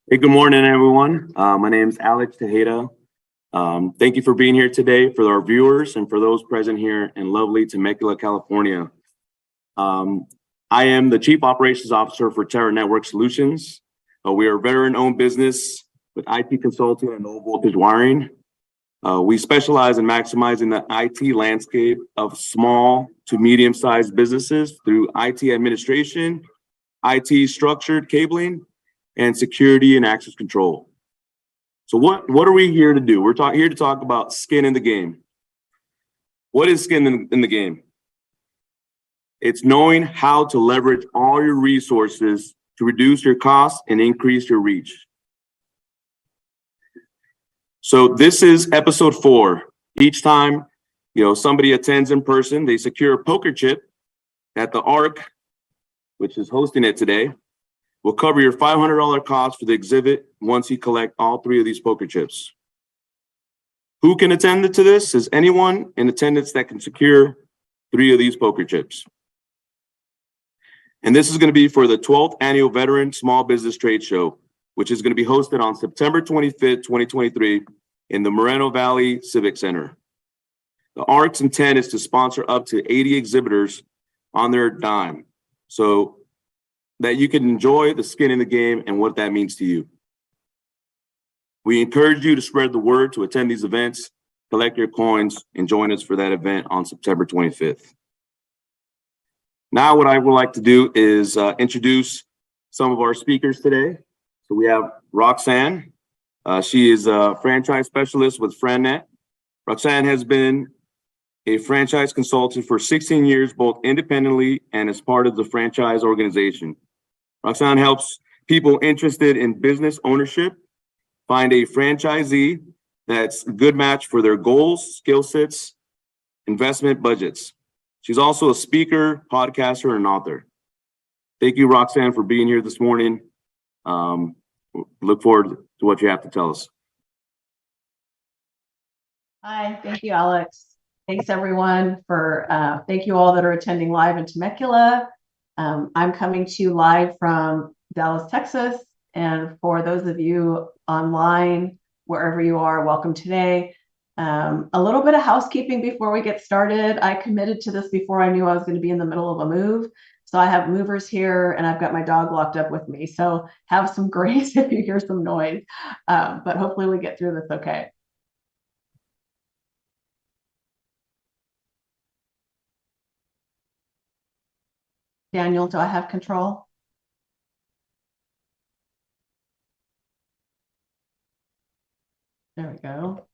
Hey, good morning, everyone. My name is Alex Tejeda. Thank you for being here today for our viewers and for those present here in lovely Temecula, California. I am the Chief Operations Officer for Terra Network Solutions. We are a veteran-owned business with IT consulting and low voltage wiring. We specialize in maximizing the IT landscape of small to medium-sized businesses through IT administration, IT structured cabling, and security and access control. So what are we here to do? We're here to talk about skin in the game. What is skin in the game? It's knowing how to leverage all your resources to reduce your costs and increase your reach. So this is episode 4. Each time, somebody attends in person, they secure a poker chip at the ARC, which is hosting it today. We'll cover your $500 cost for the exhibit once you collect all 3 of these poker chips. Who can attend to this? Is anyone in attendance that can secure 3 of these poker chips. And this is going to be for the 12th Annual Veteran Small Business Trade Show, which is going to be hosted on September 25th, 2023 in the Moreno Valley Civic Center. The ARC's intent is to sponsor up to 80 exhibitors on their dime, so that you can enjoy the skin in the game and what that means to you. We encourage you to spread the word to attend these events, collect your coins, and join us for that event on September 25th. Now, what I would like to do is introduce some of our speakers today. So we have Roxanne. She is a franchise specialist with FranNet. Roxanne has been a franchise consultant for 16 years, both independently and as part of the franchise organization. Roxanne helps people interested in business ownership find a franchisee that's a good match for their goals, skill sets, investment budgets. She's also a speaker, podcaster, and author. Thank you, Roxanne, for being here this morning. Look forward to what you have to tell us. Hi, thank you, Alex. Thanks, everyone, for thank you all that are attending live in Temecula. I'm coming to you live from Dallas, Texas. And for those of you online, wherever you are, welcome today. A little bit of housekeeping before we get started. I committed to this before I knew I was going to be in the middle of a move. So I have movers here and I've got my dog locked up with me. So have some grace if you hear some noise, but hopefully we get through this okay. Daniel, do I have control? There we go.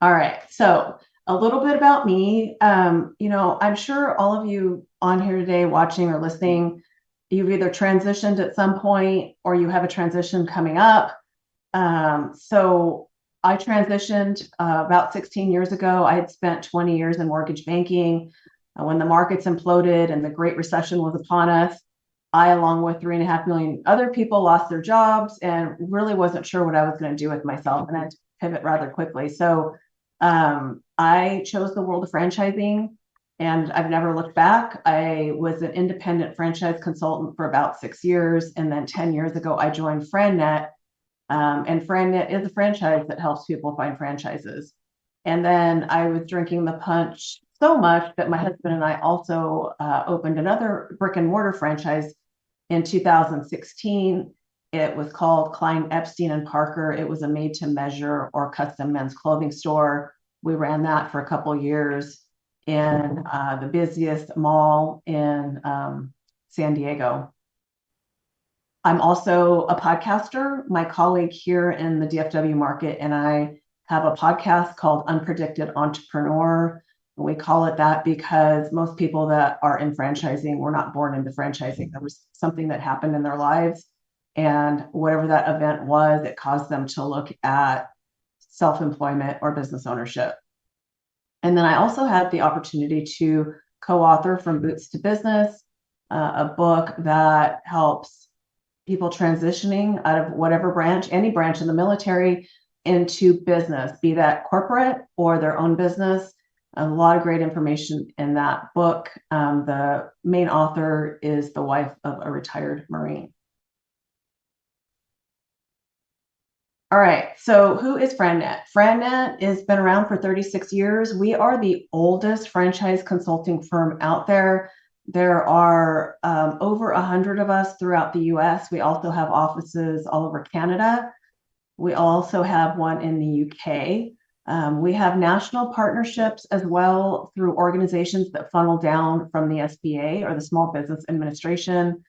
All right, so a little bit about me. I'm sure all of you on here today watching or listening, you've either transitioned at some point or you have a transition coming up. So I transitioned about 16 years ago. I had spent 20 years in mortgage banking. When the markets imploded and the Great Recession was upon us, I, along with 3.5 million other people, lost their jobs and really wasn't sure what I was going to do with myself, and I had to pivot rather quickly. So I chose the world of franchising, and I've never looked back. I was an independent franchise consultant for about 6 years, and then 10 years ago, I joined FranNet, and FranNet is a franchise that helps people find franchises. And then I was drinking the punch so much that my husband and I also opened another brick and mortar franchise in 2016. It was called Klein, Epstein and Parker. It was a made to measure or custom men's clothing store. We ran that for a couple of years in the busiest mall in San Diego. I'm also a podcaster. My colleague here in the DFW market and I have a podcast called Unpredicted Entrepreneur. We call it that because most people that are in franchising were not born into franchising. There was something that happened in their lives, and whatever that event was, it caused them to look at self-employment or business ownership. And then I also had the opportunity to co-author From Boots to Business, a book that helps people transitioning out of whatever branch, any branch in the military, into business, be that corporate or their own business. A lot of great information in that book. The main author is the wife of a retired Marine. All right, so who is FranNet? FranNet has been around for 36 years. We are the oldest franchise consulting firm out there. There are over 100 of us throughout the US. We also have offices all over Canada. We also have one in the UK. We have national partnerships as well through organizations that funnel down from the SBA or the Small Business Administration.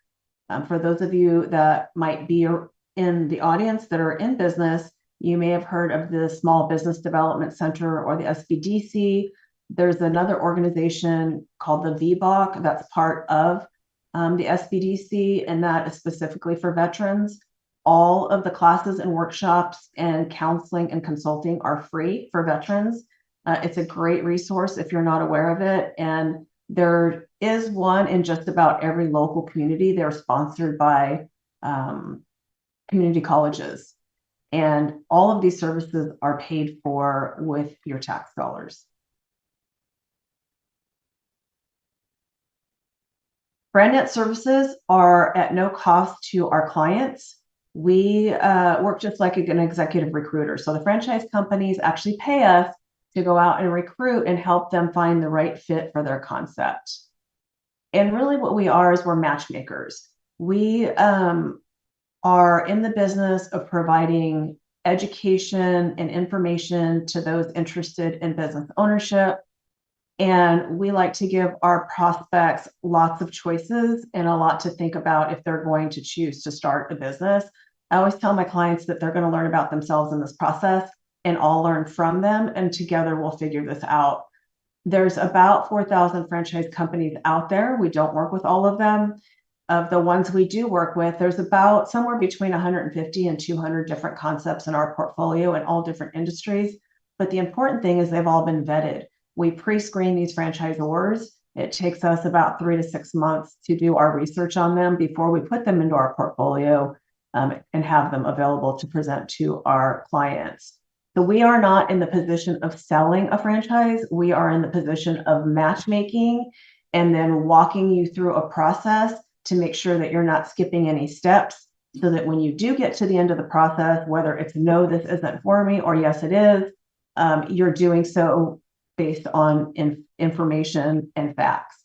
For those of you that might be in the audience that are in business, you may have heard of the Small Business Development Center or the SBDC. There's another organization called the VBOC that's part of the SBDC, and that is specifically for veterans. All of the classes and workshops and counseling and consulting are free for veterans. It's a great resource if you're not aware of it. And there is one in just about every local community. They're sponsored by community colleges. And all of these services are paid for with your tax dollars. FranNet services are at no cost to our clients. We work just like an executive recruiter. So the franchise companies actually pay us to go out and recruit and help them find the right fit for their concept. And really what we are is we're matchmakers. We are in the business of providing education and information to those interested in business ownership. And we like to give our prospects lots of choices and a lot to think about if they're going to choose to start a business. I always tell my clients that they're going to learn about themselves in this process, and I'll learn from them, and together we'll figure this out. There's about 4,000 franchise companies out there. We don't work with all of them. Of the ones we do work with, there's about somewhere between 150 and 200 different concepts in our portfolio in all different industries. But the important thing is they've all been vetted. We pre-screen these franchisors. It takes us about 3 to 6 months to do our research on them before we put them into our portfolio and have them available to present to our clients. So we are not in the position of selling a franchise. We are in the position of matchmaking and then walking you through a process to make sure that you're not skipping any steps, so that when you do get to the end of the process, whether it's no, this isn't for me, or yes, it is, you're doing so based on information and facts.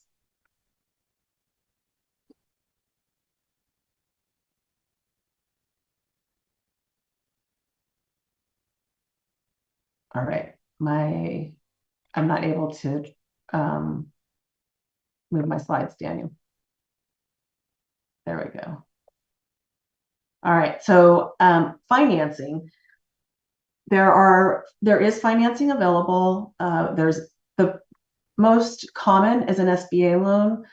All right, I'm not able to move my slides, Daniel. There we go. All right, so financing. There is financing available. There's the most common is an SBA loan.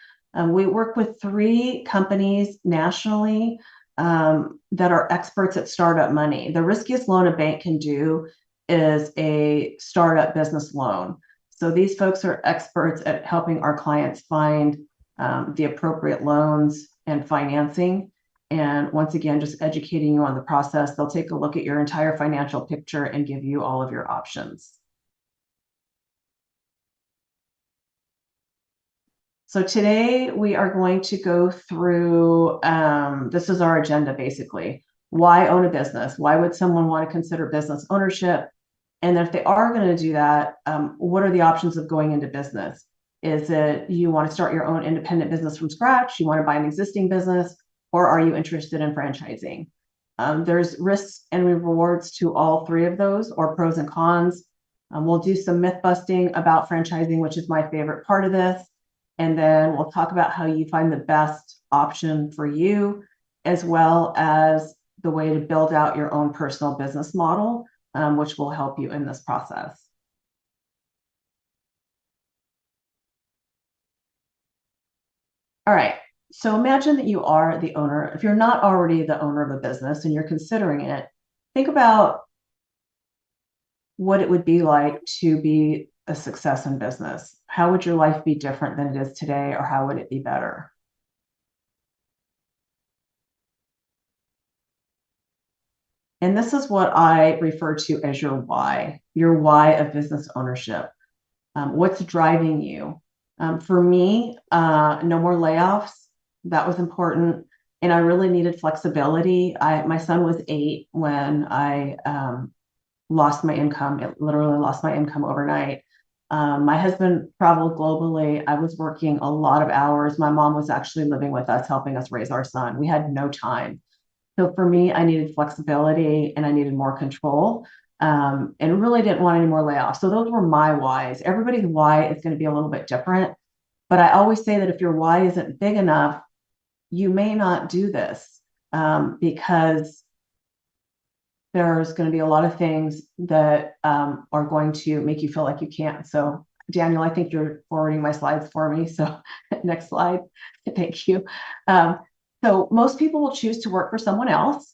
We work with 3 companies nationally that are experts at startup money. The riskiest loan a bank can do is a startup business loan. So these folks are experts at helping our clients find the appropriate loans and financing. And once again, just educating you on the process. They'll take a look at your entire financial picture and give you all of your options. So today we are going to go through, this is our agenda basically. Why own a business? Why would someone want to consider business ownership? And if they are going to do that, what are the options of going into business? Is it you want to start your own independent business from scratch? You want to buy an existing business? Or are you interested in franchising? There's risks and rewards to all 3 of those, or pros and cons. We'll do some myth busting about franchising, which is my favorite part of this. And then we'll talk about how you find the best option for you, as well as the way to build out your own personal business model, which will help you in this process. All right. So imagine that you are the owner. If you're not already the owner of a business and you're considering it, think about what it would be like to be a success in business. How would your life be different than it is today, or how would it be better? And this is what I refer to as your why of business ownership. What's driving you? For me, no more layoffs. That was important. and I really needed flexibility. My son was 8 when I lost my income. It literally lost my income overnight. My husband traveled globally. I was working a lot of hours. My mom was actually living with us, helping us raise our son. We had no time. So for me, I needed flexibility and I needed more control, and really didn't want any more layoffs. So those were my whys. Everybody's why is going to be a little bit different. But I always say that if your why isn't big enough, you may not do this, because there's going to be a lot of things that are going to make you feel like you can't. So Daniel, I think you're forwarding my slides for me. So next slide. Thank you. So most people will choose to work for someone else.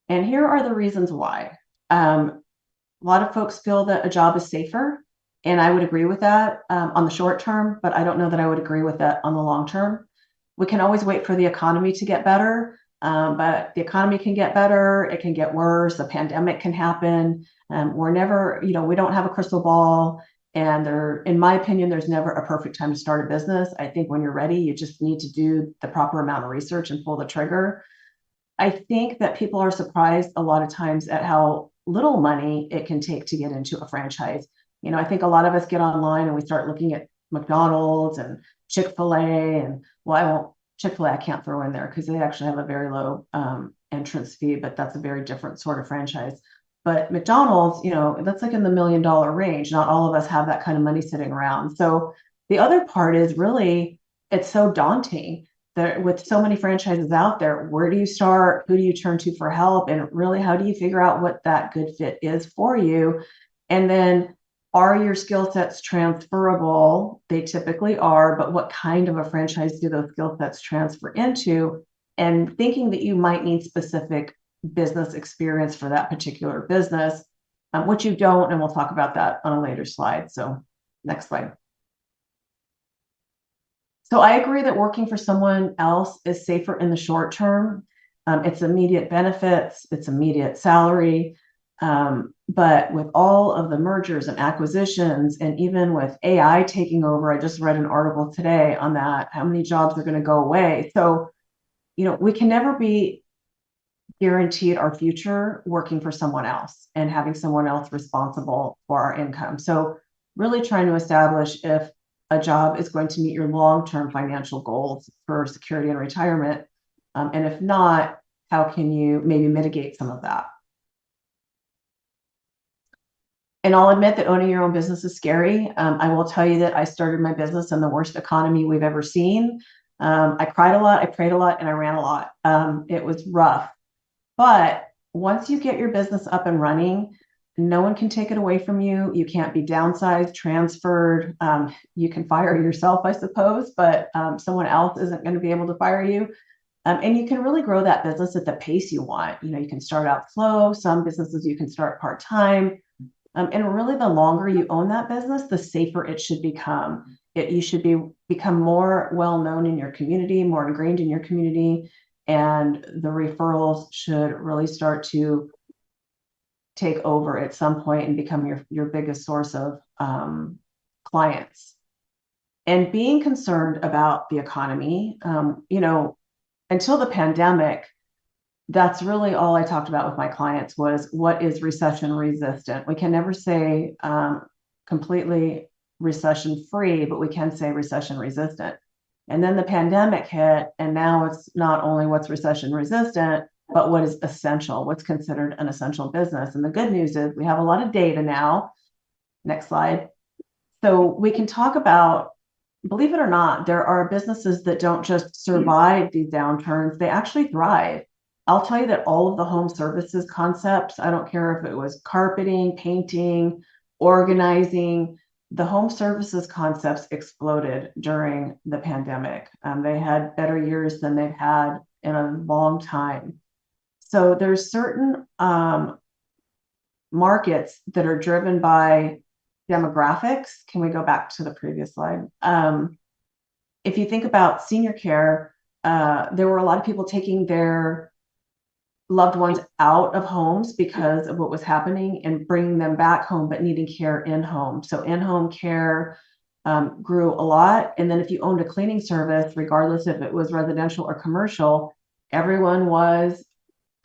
And here are the reasons why. A lot of folks feel that a job is safer, and I would agree with that on the short term, but I don't know that I would agree with that on the long term. We can always wait for the economy to get better, but the economy can get better, it can get worse, a pandemic can happen. We're never, we don't have a crystal ball, and in my opinion, there's never a perfect time to start a business. I think when you're ready, you just need to do the proper amount of research and pull the trigger. I think that people are surprised a lot of times at how little money it can take to get into a franchise. I think a lot of us get online and we start looking at McDonald's and Chick-fil-A, and Chick-fil-A I can't throw in there because they actually have a very low entrance fee, but that's a very different sort of franchise. But McDonald's, that's like in the $1 million range. Not all of us have that kind of money sitting around. So the other part is really, it's so daunting. With so many franchises out there, where do you start? Who do you turn to for help? And really, how do you figure out what that good fit is for you? And then, are your skill sets transferable? They typically are, but what kind of a franchise do those skill sets transfer into? And thinking that you might need specific business experience for that particular business, which you don't, and we'll talk about that on a later slide. So next slide. So I agree that working for someone else is safer in the short term. It's immediate benefits, it's immediate salary. But with all of the mergers and acquisitions, and even with AI taking over, I just read an article today on that, how many jobs are going to go away. So, we can never be guaranteed our future working for someone else and having someone else responsible for our income. So really trying to establish if a job is going to meet your long-term financial goals for security and retirement. And if not, how can you maybe mitigate some of that? And I'll admit that owning your own business is scary. I will tell you that I started my business in the worst economy we've ever seen. I cried a lot, I prayed a lot, and I ran a lot. It was rough. But once you get your business up and running, no one can take it away from you. You can't be downsized, transferred. You can fire yourself, I suppose, but someone else isn't going to be able to fire you. And you can really grow that business at the pace you want. You can start out slow. Some businesses you can start part-time. And really, the longer you own that business, the safer it should become. You should become more well-known in your community, more ingrained in your community, and the referrals should really start to take over at some point and become your biggest source of clients. And being concerned about the economy, until the pandemic, that's really all I talked about with my clients was what is recession resistant. We can never say completely recession free, but we can say recession resistant. And then the pandemic hit, and now it's not only what's recession resistant, but what is essential, what's considered an essential business. And the good news is we have a lot of data now. Next slide. So we can talk about, believe it or not, there are businesses that don't just survive these downturns, they actually thrive. I'll tell you that all of the home services concepts, I don't care if it was carpeting, painting, organizing, the home services concepts exploded during the pandemic. They had better years than they've had in a long time. So there's certain markets that are driven by demographics. Can we go back to the previous slide? If you think about senior care, there were a lot of people taking their loved ones out of homes because of what was happening and bringing them back home, but needing care in home. So in-home care, grew a lot. And then if you owned a cleaning service, regardless if it was residential or commercial, everyone was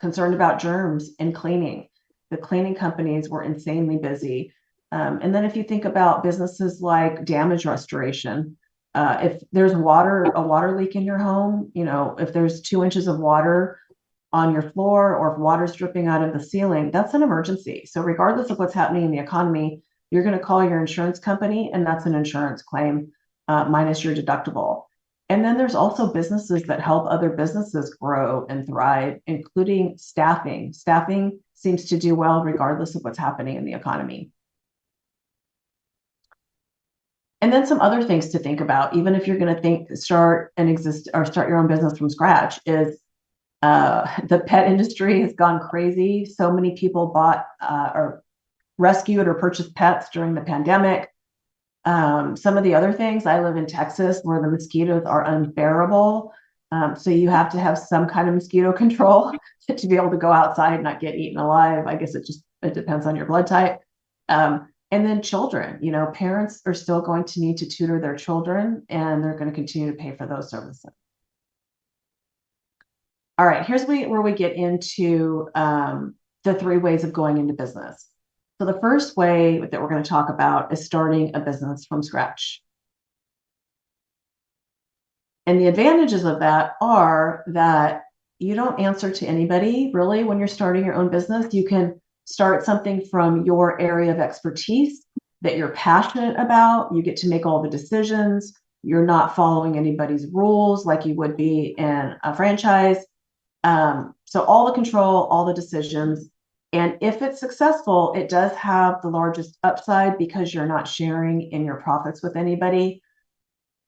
concerned about germs and cleaning. The cleaning companies were insanely busy. And then if you think about businesses like damage restoration, if there's a water leak in your home, if there's 2 inches of water on your floor, or if water's dripping out of the ceiling, that's an emergency. So regardless of what's happening in the economy, you're going to call your insurance company, and that's an insurance claim minus your deductible. And then there's also businesses that help other businesses grow and thrive, including staffing. Staffing seems to do well regardless of what's happening in the economy. And then some other things to think about, even if you're going to start your own business from scratch, is the pet industry has gone crazy. So many people bought or rescued or purchased pets during the pandemic. Some of the other things, I live in Texas where the mosquitoes are unbearable. So you have to have some kind of mosquito control to be able to go outside and not get eaten alive. I guess it depends on your blood type. And then children, parents are still going to need to tutor their children, and they're going to continue to pay for those services. All right, here's where we get into the 3 ways of going into business. So the first way that we're going to talk about is starting a business from scratch. And the advantages of that are that you don't answer to anybody, really, when you're starting your own business. You can start something from your area of expertise that you're passionate about. You get to make all the decisions. You're not following anybody's rules like you would be in a franchise. So all the control, all the decisions. And if it's successful, it does have the largest upside because you're not sharing in your profits with anybody.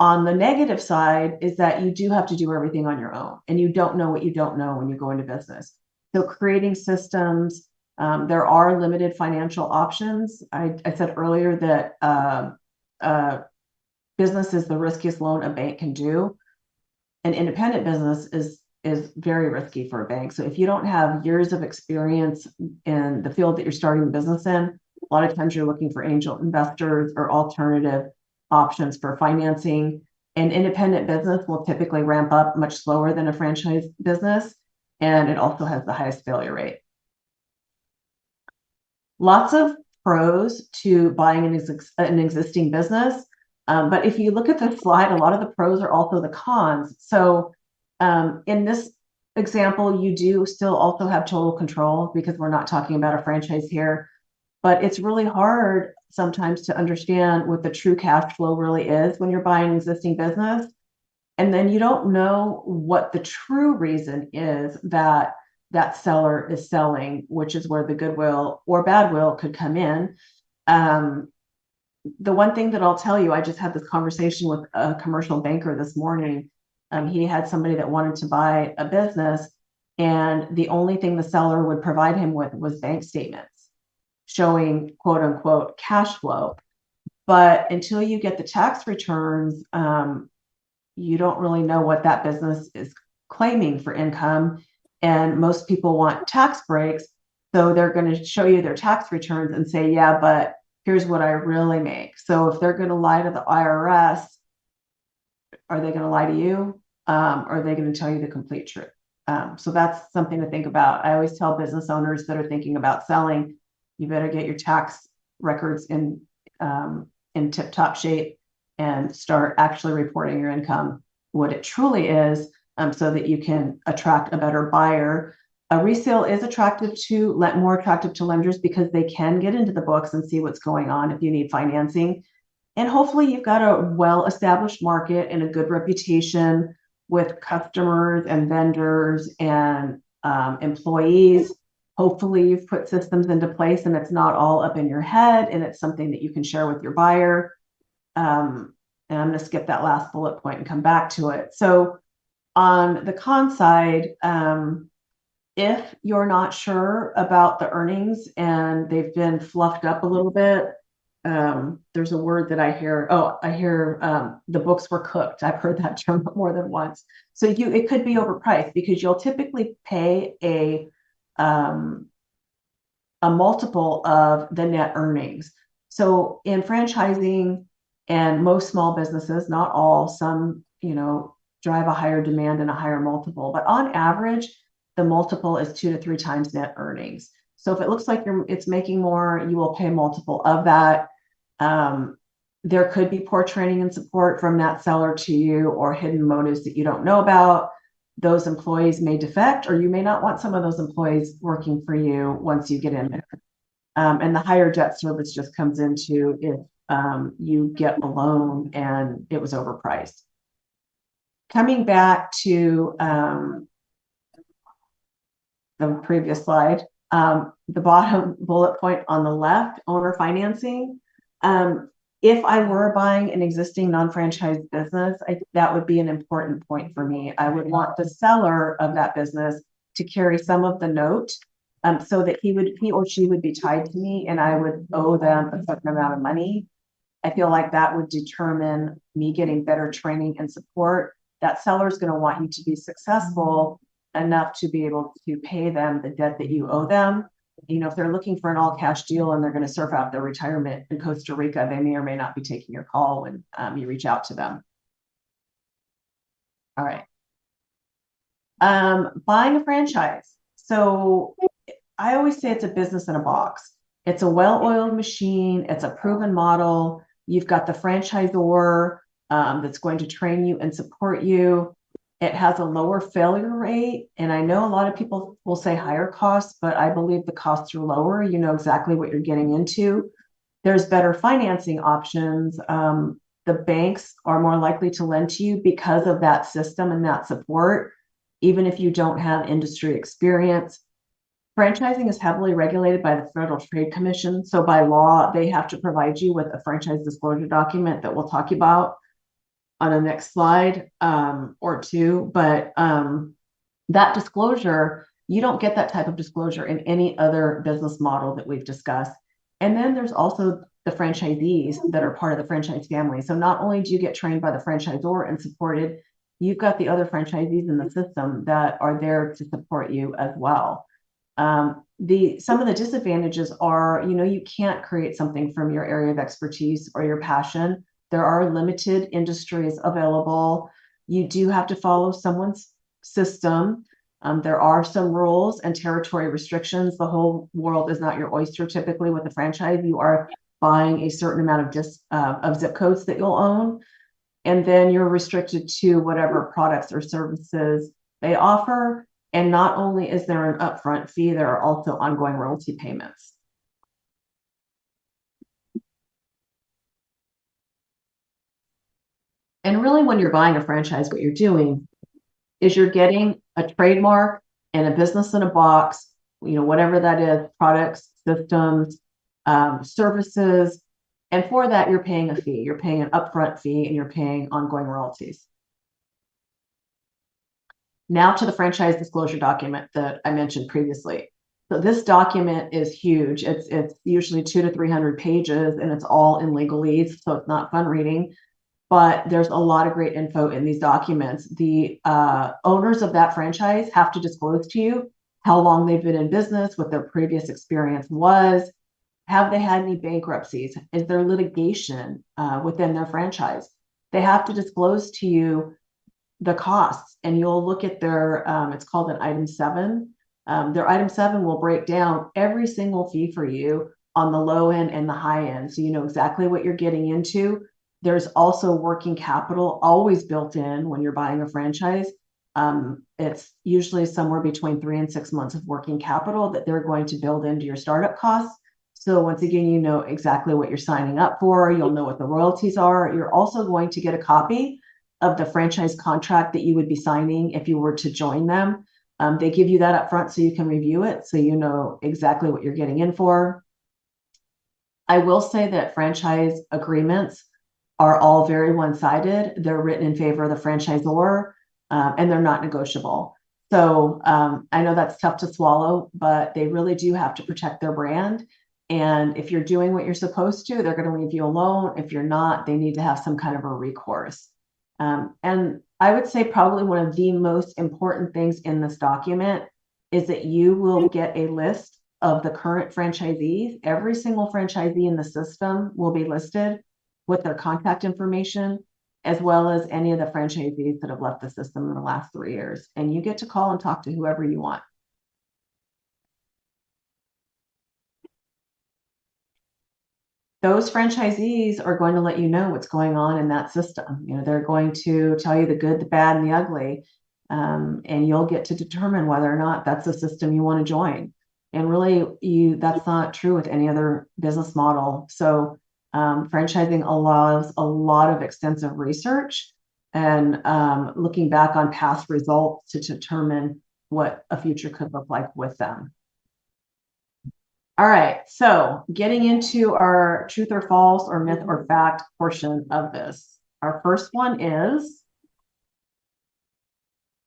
On the negative side is that you do have to do everything on your own, and you don't know what you don't know when you go into business. So creating systems, there are limited financial options. I said earlier that business is the riskiest loan a bank can do. An independent business is very risky for a bank. So if you don't have years of experience in the field that you're starting the business in, a lot of times you're looking for angel investors or alternative options for financing. An independent business will typically ramp up much slower than a franchise business, and it also has the highest failure rate. Lots of pros to buying an existing business. But if you look at the slide, a lot of the pros are also the cons. So in this example, you do still also have total control because we're not talking about a franchise here, but it's really hard sometimes to understand what the true cash flow really is when you're buying an existing business. And then you don't know what the true reason is that that seller is selling, which is where the goodwill or bad will could come in. The one thing that I'll tell you, I just had this conversation with a commercial banker this morning. He had somebody that wanted to buy a business, and the only thing the seller would provide him with was bank statements showing quote unquote cash flow. But until you get the tax returns, you don't really know what that business is claiming for income. And most people want tax breaks. So they're going to show you their tax returns and say, yeah, but here's what I really make. So if they're going to lie to the IRS, are they going to lie to you? Or are they going to tell you the complete truth? So that's something to think about. I always tell business owners that are thinking about selling, you better get your tax records in tip-top shape and start actually reporting your income, what it truly is, so that you can attract a better buyer. A resale is more attractive to lenders because they can get into the books and see what's going on if you need financing. And hopefully you've got a well-established market and a good reputation with customers and vendors and employees. Hopefully you've put systems into place and it's not all up in your head, and it's something that you can share with your buyer. And I'm going to skip that last bullet point and come back to it. So on the con side, if you're not sure about the earnings and they've been fluffed up a little bit, there's a word that I hear. The books were cooked. I've heard that term more than once. So it could be overpriced because you'll typically pay a multiple of the net earnings. So in franchising And most small businesses, not all, some, drive a higher demand and a higher multiple, but on average, the multiple is 2 to 3 times net earnings. So if it looks like it's making more, you will pay a multiple of that. There could be poor training and support from that seller to you, or hidden motives that you don't know about. Those employees may defect, or you may not want some of those employees working for you once you get in there. And the higher debt service just comes into if you get a loan and it was overpriced. Coming back to the previous slide, the bottom bullet point on the left, owner financing. If I were buying an existing non-franchise business, that would be an important point for me. I would want the seller of that business to carry some of the note, so that he or she would be tied to me and I would owe them a certain amount of money. I feel like that would determine me getting better training and support. That seller is going to want you to be successful enough to be able to pay them the debt that you owe them. If they're looking for an all cash deal and they're going to surf out their retirement in Costa Rica, they may or may not be taking your call when you reach out to them. All right. Buying a franchise. So I always say it's a business in a box. It's a well-oiled machine. It's a proven model. You've got the franchisor that's going to train you and support you. It has a lower failure rate. And I know a lot of people will say higher costs, but I believe the costs are lower. You know exactly what you're getting into. There's better financing options. The banks are more likely to lend to you because of that system and that support, even if you don't have industry experience. Franchising is heavily regulated by the Federal Trade Commission. So by law, they have to provide you with a franchise disclosure document that we'll talk about on the next slide or two. But that disclosure, you don't get that type of disclosure in any other business model that we've discussed. And then there's also the franchisees that are part of the franchise family. So not only do you get trained by the franchisor and supported, you've got the other franchisees in the system that are there to support you as well. Some of the disadvantages are, you can't create something from your area of expertise or your passion. There are limited industries available. You do have to follow someone's system. There are some rules and territory restrictions. The whole world is not your oyster. Typically with a franchise, you are buying a certain amount of zip codes that you'll own. And then you're restricted to whatever products or services they offer. And not only is there an upfront fee, there are also ongoing royalty payments. And really, when you're buying a franchise, what you're doing is you're getting a trademark and a business in a box, whatever that is, products, systems, services. And for that, you're paying a fee. You're paying an upfront fee and you're paying ongoing royalties. Now to the franchise disclosure document that I mentioned previously. So this document is huge. It's usually 200 to 300 pages and it's all in legalese, so it's not fun reading. But there's a lot of great info in these documents. The owners of that franchise have to disclose to you how long they've been in business, what their previous experience was. Have they had any bankruptcies? Is there litigation within their franchise? They have to disclose to you the costs, and you'll look at their, it's called an item 7. Their item 7 will break down every single fee for you on the low end and the high end. So you know exactly what you're getting into. There's also working capital always built in when you're buying a franchise. It's usually somewhere between 3 and 6 months of working capital that they're going to build into your startup costs. So once again, you know exactly what you're signing up for. You'll know what the royalties are. You're also going to get a copy of the franchise contract that you would be signing if you were to join them. They give you that up front so you can review it, so you know exactly what you're getting in for. I will say that franchise agreements are all very one-sided. They're written in favor of the franchisor, and they're not negotiable. So I know that's tough to swallow, but they really do have to protect their brand. And if you're doing what you're supposed to, they're going to leave you alone. If you're not, they need to have some kind of a recourse. And I would say probably one of the most important things in this document is that you will get a list of the current franchisees. Every single franchisee in the system will be listed with their contact information, as well as any of the franchisees that have left the system in the last 3 years. And you get to call and talk to whoever you want. Those franchisees are going to let you know what's going on in that system. You know, they're going to tell you the good, the bad, and the ugly. And you'll get to determine whether or not that's the system you want to join. And really, that's not true with any other business model. So franchising allows a lot of extensive research and looking back on past results to determine what a future could look like with them. All right, so getting into our truth or false or myth or fact portion of this. Our first one is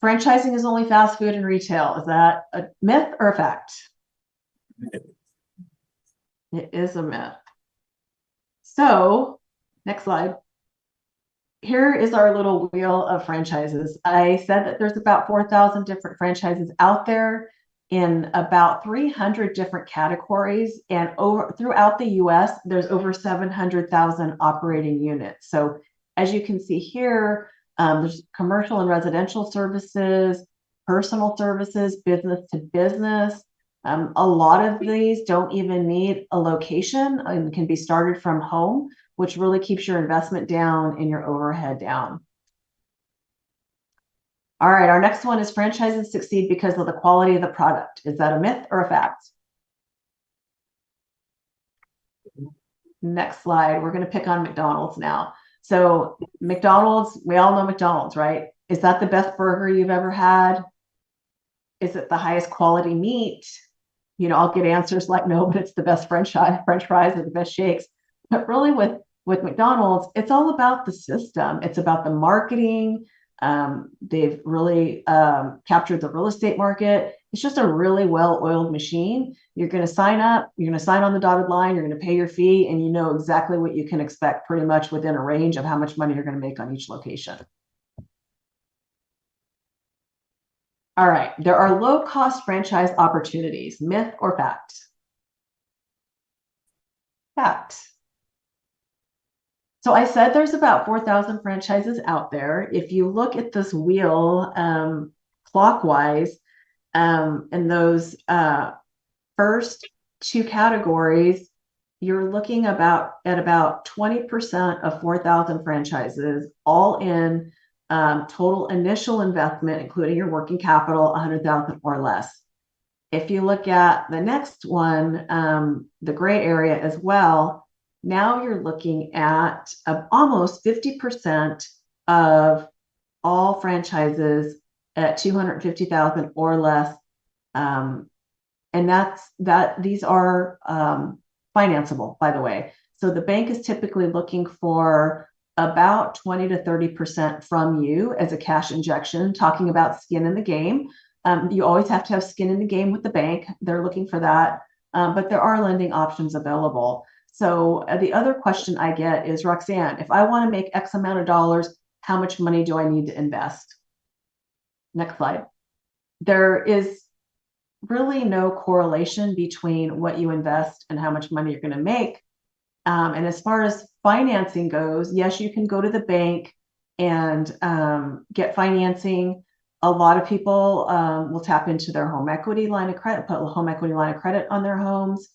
franchising is only fast food and retail. Is that a myth or a fact? It is a myth. So, next slide. Here is our little wheel of franchises. I said that there's about 4,000 different franchises out there in about 300 different categories, and throughout the US, there's over 700,000 operating units. So as you can see here, there's commercial and residential services, personal services, business to business. A lot of these don't even need a location and can be started from home, which really keeps your investment down and your overhead down. All right, our next one is franchises succeed because of the quality of the product. Is that a myth or a fact? Next slide, we're going to pick on McDonald's now. So McDonald's, we all know McDonald's, right? Is that the best burger you've ever had? Is it the highest quality meat? You know, I'll get answers like no, but it's the best French fries or the best shakes. But really with McDonald's, it's all about the system. It's about the marketing. They've really captured the real estate market. It's just a really well-oiled machine. You're going to sign up, you're going to sign on the dotted line, you're going to pay your fee, and you know exactly what you can expect pretty much within a range of how much money you're going to make on each location. All right, there are low-cost franchise opportunities, myth or fact? Fact. So I said there's about 4,000 franchises out there. If you look at this wheel clockwise, in those first two categories, you're looking at about 20% of 4,000 franchises, all in total initial investment, including your working capital, 100,000 or less. If you look at the next one, the gray area as well, now you're looking at almost 50% of all franchises at 250,000 or less. And these are financeable, by the way. So the bank is typically looking for about 20 to 30% from you as a cash injection, talking about skin in the game. You always have to have skin in the game with the bank. They're looking for that, but there are lending options available. So the other question I get is, Roxanne, if I want to make X amount of dollars, how much money do I need to invest? Next slide. There is really no correlation between what you invest and how much money you're going to make. And as far as financing goes, yes, you can go to the bank and get financing. A lot of people will tap into their home equity line of credit, put a home equity line of credit on their homes.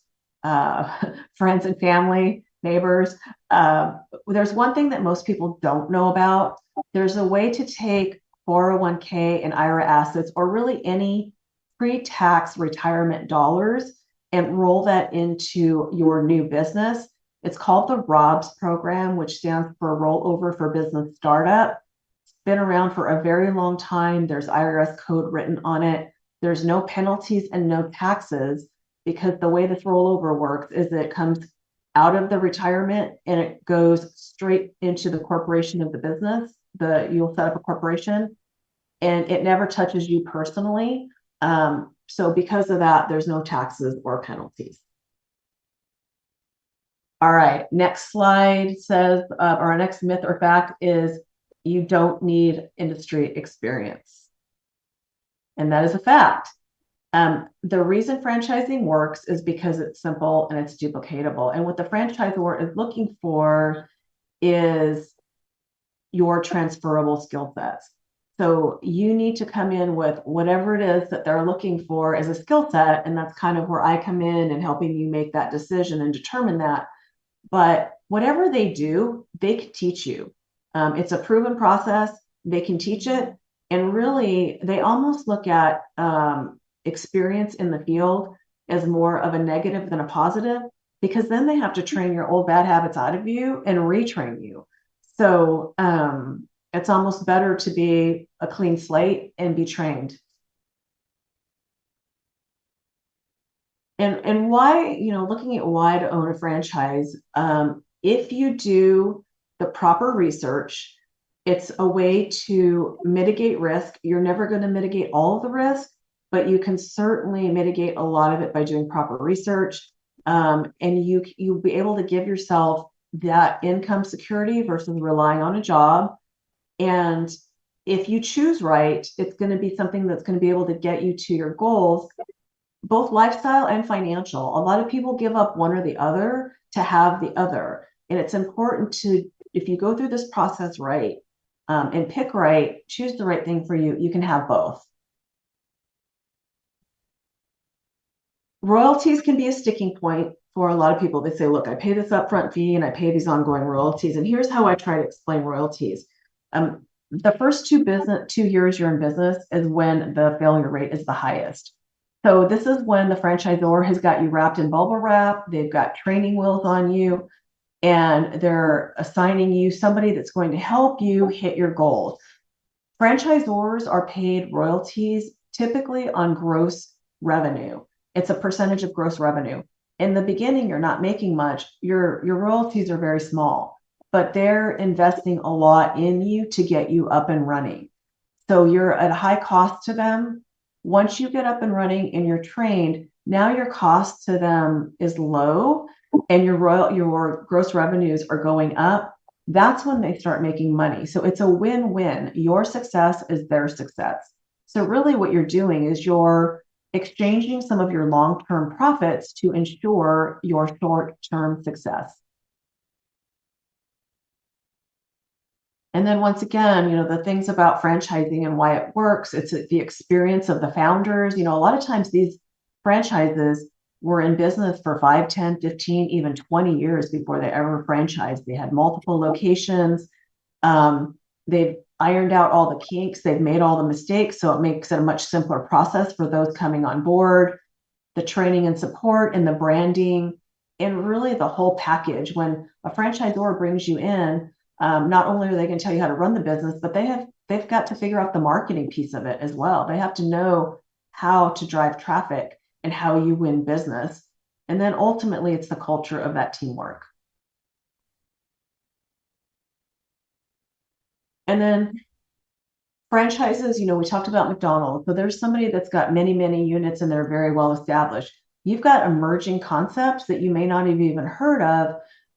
Friends and family, neighbors. There's one thing that most people don't know about. There's a way to take 401k and IRA assets, or really any pre-tax retirement dollars, and roll that into your new business. It's called the ROBS program, which stands for Rollover for Business Startup. It's been around for a very long time. There's IRS code written on it. There's no penalties and no taxes, because the way this rollover works is that it comes out of the retirement and it goes straight into the corporation of the business. You'll set up a corporation and it never touches you personally. So because of that, there's no taxes or penalties. All right, next slide says, or our next myth or fact is, you don't need industry experience. And that is a fact. The reason franchising works is because it's simple and it's duplicatable. And what the franchisor is looking for is your transferable skill sets. So you need to come in with whatever it is that they're looking for as a skill set. And that's kind of where I come in and helping you make that decision and determine that. But whatever they do, they can teach you. It's a proven process. They can teach it. And really, they almost look at experience in the field as more of a negative than a positive, because then they have to train your old bad habits out of you and retrain you. So it's almost better to be a clean slate and be trained. And why, looking at why to own a franchise, if you do the proper research, it's a way to mitigate risk. You're never going to mitigate all of the risk, but you can certainly mitigate a lot of it by doing proper research. And you'll be able to give yourself that income security versus relying on a job. And if you choose right, it's going to be something that's going to be able to get you to your goals, both lifestyle and financial. A lot of people give up one or the other to have the other. And it's important to, if you go through this process right, and pick right, choose the right thing for you, you can have both. Royalties can be a sticking point for a lot of people. They say, look, I pay this upfront fee and I pay these ongoing royalties. And here's how I try to explain royalties. The first 2 years you're in business is when the failure rate is the highest. So this is when the franchisor has got you wrapped in bubble wrap, they've got training wheels on you, and they're assigning you somebody that's going to help you hit your goals. Franchisors are paid royalties typically on gross revenue. It's a percentage of gross revenue. In the beginning, you're not making much. Your royalties are very small, but they're investing a lot in you to get you up and running. So you're at a high cost to them. Once you get up and running and you're trained, now your cost to them is low and your gross revenues are going up. That's when they start making money. So it's a win-win. Your success is their success. So really what you're doing is you're exchanging some of your long-term profits to ensure your short-term success. And then once again, the things about franchising and why it works, it's the experience of the founders. A lot of times these franchises were in business for 5, 10, 15, even 20 years before they ever franchised. They had multiple locations. They've ironed out all the kinks. They've made all the mistakes. So it makes it a much simpler process for those coming on board. The training and support and the branding and really the whole package. When a franchisor brings you in, not only are they going to tell you how to run the business, but they've got to figure out the marketing piece of it as well. They have to know how to drive traffic and how you win business. And then ultimately it's the culture of that teamwork. And then franchises, we talked about McDonald's, so there's somebody that's got many, many units and they're very well established. You've got emerging concepts that you may not have even heard of,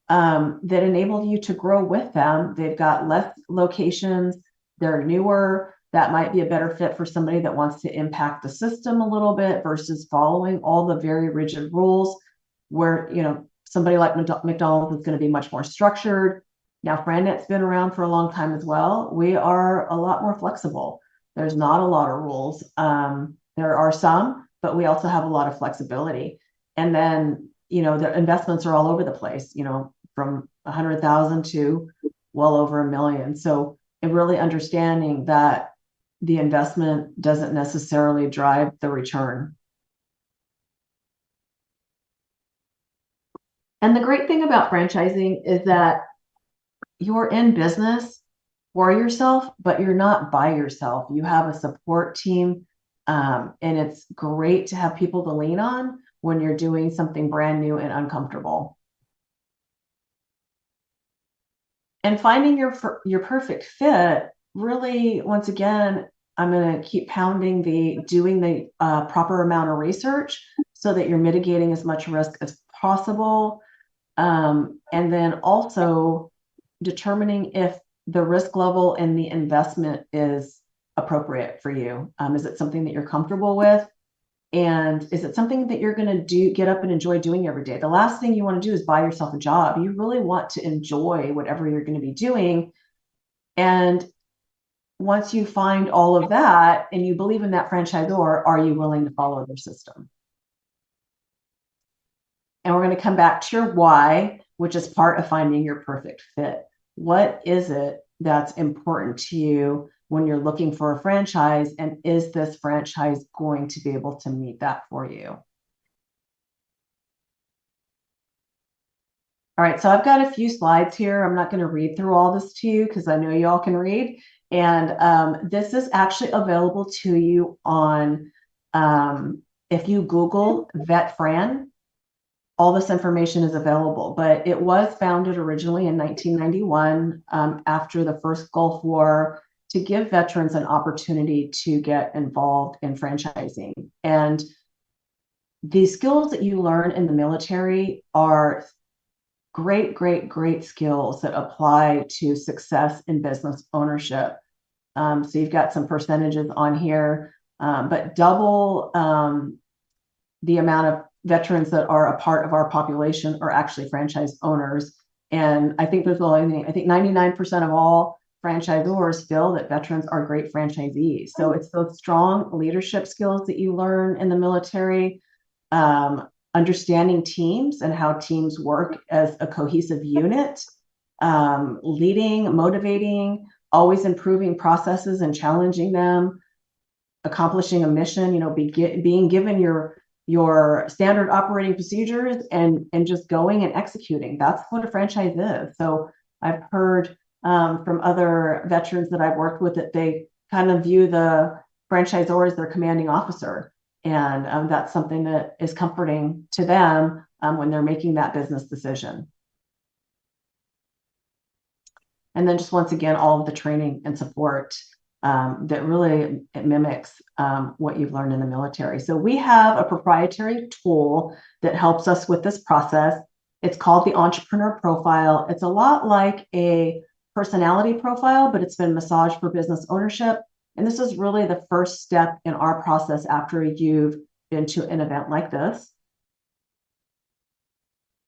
that enable you to grow with them. They've got less locations, they're newer. That might be a better fit for somebody that wants to impact the system a little bit versus following all the very rigid rules where, somebody like McDonald's is going to be much more structured. Now, FranNet's been around for a long time as well. We are a lot more flexible. There's not a lot of rules. There are some, but we also have a lot of flexibility. And then, the investments are all over the place, from 100,000 to well over $1 million. So, and really understanding that the investment doesn't necessarily drive the return. And the great thing about franchising is that you're in business for yourself, but you're not by yourself. You have a support team, and it's great to have people to lean on when you're doing something brand new and uncomfortable. And finding your perfect fit, really, once again, I'm going to keep pounding doing the proper amount of research so that you're mitigating as much risk as possible. And then also determining if the risk level and the investment is appropriate for you. Is it something that you're comfortable with? And is it something that you're going to get up and enjoy doing every day? The last thing you want to do is buy yourself a job. You really want to enjoy whatever you're going to be doing. And once you find all of that and you believe in that franchisor, are you willing to follow their system? And we're going to come back to your why, which is part of finding your perfect fit. What is it that's important to you when you're looking for a franchise? And is this franchise going to be able to meet that for you? All right, so I've got a few slides here. I'm not going to read through all this to you because I know you all can read. And this is actually available to you on, if you Google VetFran, all this information is available. But it was founded originally in 1991 after the first Gulf War to give veterans an opportunity to get involved in franchising. And the skills that you learn in the military are great, great, great skills that apply to success in business ownership. So you've got some percentages on here, but double the amount of veterans that are a part of our population are actually franchise owners. And I think there's only, I think 99% of all franchisors feel that veterans are great franchisees. So it's those strong leadership skills that you learn in the military, understanding teams and how teams work as a cohesive unit, leading, motivating, always improving processes and challenging them, accomplishing a mission, being given your standard operating procedures and just going and executing. That's what a franchise is. So I've heard from other veterans that I've worked with that they kind of view the franchisor as their commanding officer. And that's something that is comforting to them when they're making that business decision. And then just once again, all of the training and support that really it mimics what you've learned in the military. So we have a proprietary tool that helps us with this process. It's called the Entrepreneur Profile. It's a lot like a personality profile, but it's been massaged for business ownership. And this is really the first step in our process after you've been to an event like this.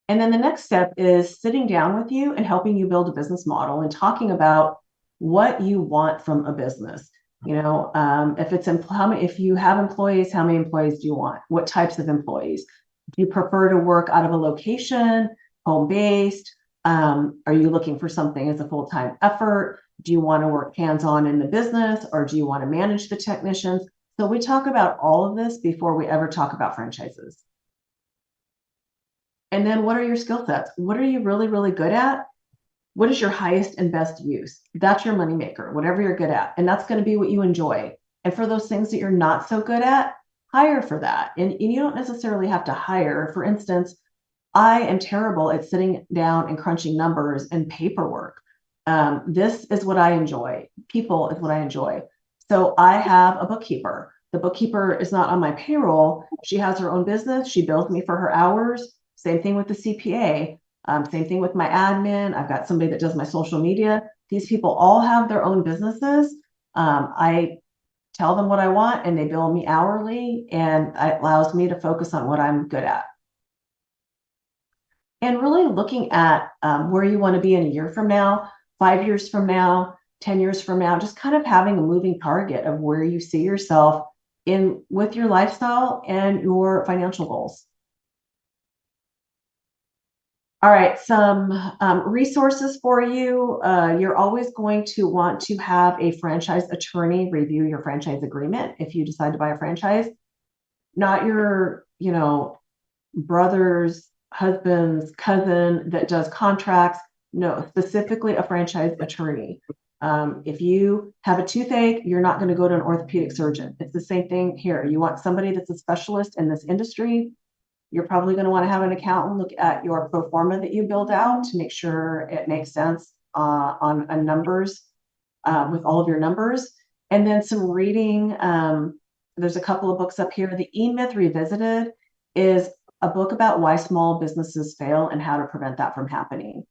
And then the next step is sitting down with you and helping you build a business model and talking about what you want from a business. If you have employees, how many employees do you want? What types of employees? Do you prefer to work out of a location, home-based? Are you looking for something as a full-time effort? Do you want to work hands-on in the business, or do you want to manage the technicians? So we talk about all of this before we ever talk about franchises. And then what are your skill sets? What are you really, really good at? What is your highest and best use? That's your moneymaker, whatever you're good at. And that's going to be what you enjoy. And for those things that you're not so good at, hire for that. And you don't necessarily have to hire. For instance, I am terrible at sitting down and crunching numbers and paperwork. This is what I enjoy. People is what I enjoy. So I have a bookkeeper. The bookkeeper is not on my payroll. She has her own business. She bills me for her hours. Same thing with the CPA. Same thing with my admin. I've got somebody that does my social media. These people all have their own businesses. I tell them what I want and they bill me hourly, and it allows me to focus on what I'm good at. And really looking at where you want to be in a year from now, 5 years from now, 10 years from now, just kind of having a moving target of where you see yourself with your lifestyle and your financial goals. All right, some resources for you. You're always going to want to have a franchise attorney review your franchise agreement if you decide to buy a franchise. Not your, brother's husband's cousin that does contracts. No, specifically a franchise attorney. If you have a toothache, you're not going to go to an orthopedic surgeon. It's the same thing here. You want somebody that's a specialist in this industry. You're probably going to want to have an accountant look at your pro forma that you build out to make sure it makes sense on numbers with all of your numbers. And then some reading. There's a couple of books up here. The E-Myth Revisited is a book about why small businesses fail and how to prevent that from happening.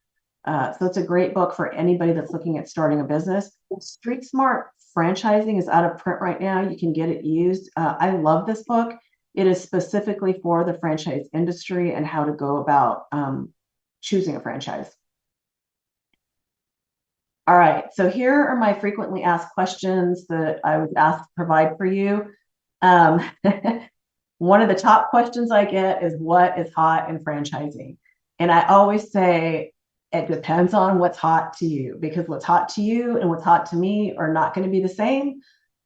So it's a great book for anybody that's looking at starting a business. Street Smart Franchising is out of print right now. You can get it used. I love this book. It is specifically for the franchise industry and how to go about choosing a franchise. All right, so here are my frequently asked questions that I was asked to provide for you. One of the top questions I get is, what is hot in franchising? And I always say, it depends on what's hot to you, because what's hot to you and what's hot to me are not going to be the same.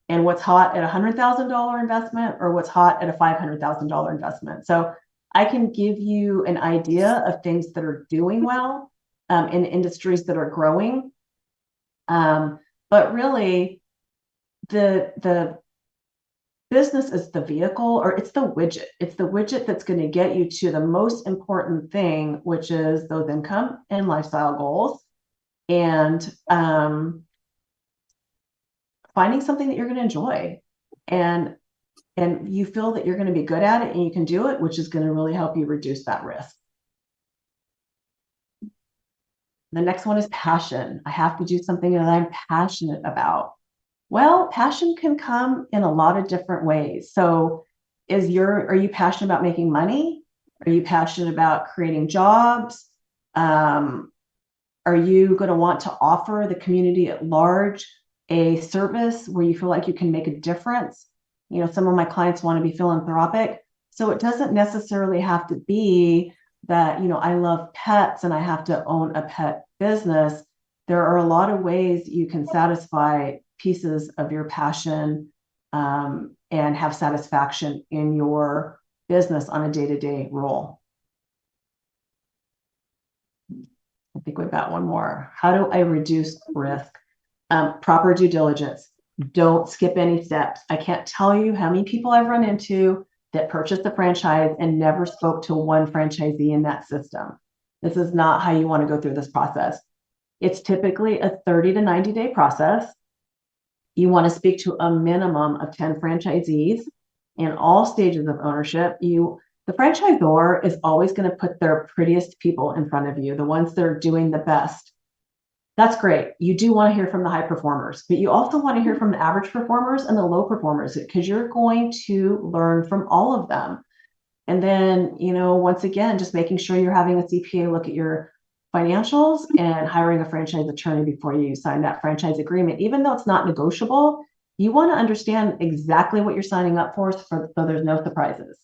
And what's hot at a $100,000 investment or what's hot at a $500,000 investment. So I can give you an idea of things that are doing well in industries that are growing. But really, the business is the vehicle, or it's the widget. It's the widget that's going to get you to the most important thing, which is those income and lifestyle goals, and finding something that you're going to enjoy, and you feel that you're going to be good at it and you can do it, which is going to really help you reduce that risk. The next one is passion. I have to do something that I'm passionate about. Well, passion can come in a lot of different ways. So are you passionate about making money? Are you passionate about creating jobs? Are you going to want to offer the community at large a service where you feel like you can make a difference? You know, some of my clients want to be philanthropic. So it doesn't necessarily have to be that, you know, I love pets and I have to own a pet business. There are a lot of ways you can satisfy pieces of your passion and have satisfaction in your business on a day-to-day role. I think we've got one more. How do I reduce risk? Proper due diligence. Don't skip any steps. I can't tell you how many people I've run into that purchased a franchise and never spoke to one franchisee in that system. This is not how you want to go through this process. It's typically a 30 to 90 day process. You want to speak to a minimum of 10 franchisees in all stages of ownership. The franchisor is always going to put their prettiest people in front of you, the ones that are doing the best. That's great. You do want to hear from the high performers, but you also want to hear from the average performers and the low performers, because you're going to learn from all of them. And then, you know, once again, just making sure you're having a CPA look at your financials and hiring a franchise attorney before you sign that franchise agreement. Even though it's not negotiable, you want to understand exactly what you're signing up for, so there's no surprises.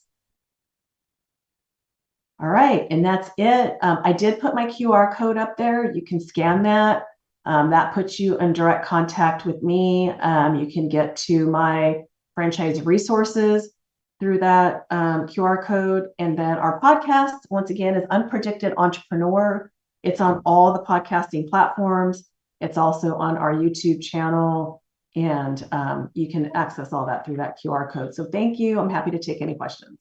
All right, and that's it. I did put my QR code up there. You can scan that. That puts you in direct contact with me. You can get to my franchise resources through that QR code. And then our podcast, once again, is Unpredicted Entrepreneur. It's on all the podcasting platforms. It's also on our YouTube channel, and you can access all that through that QR code. So thank you. I'm happy to take any questions.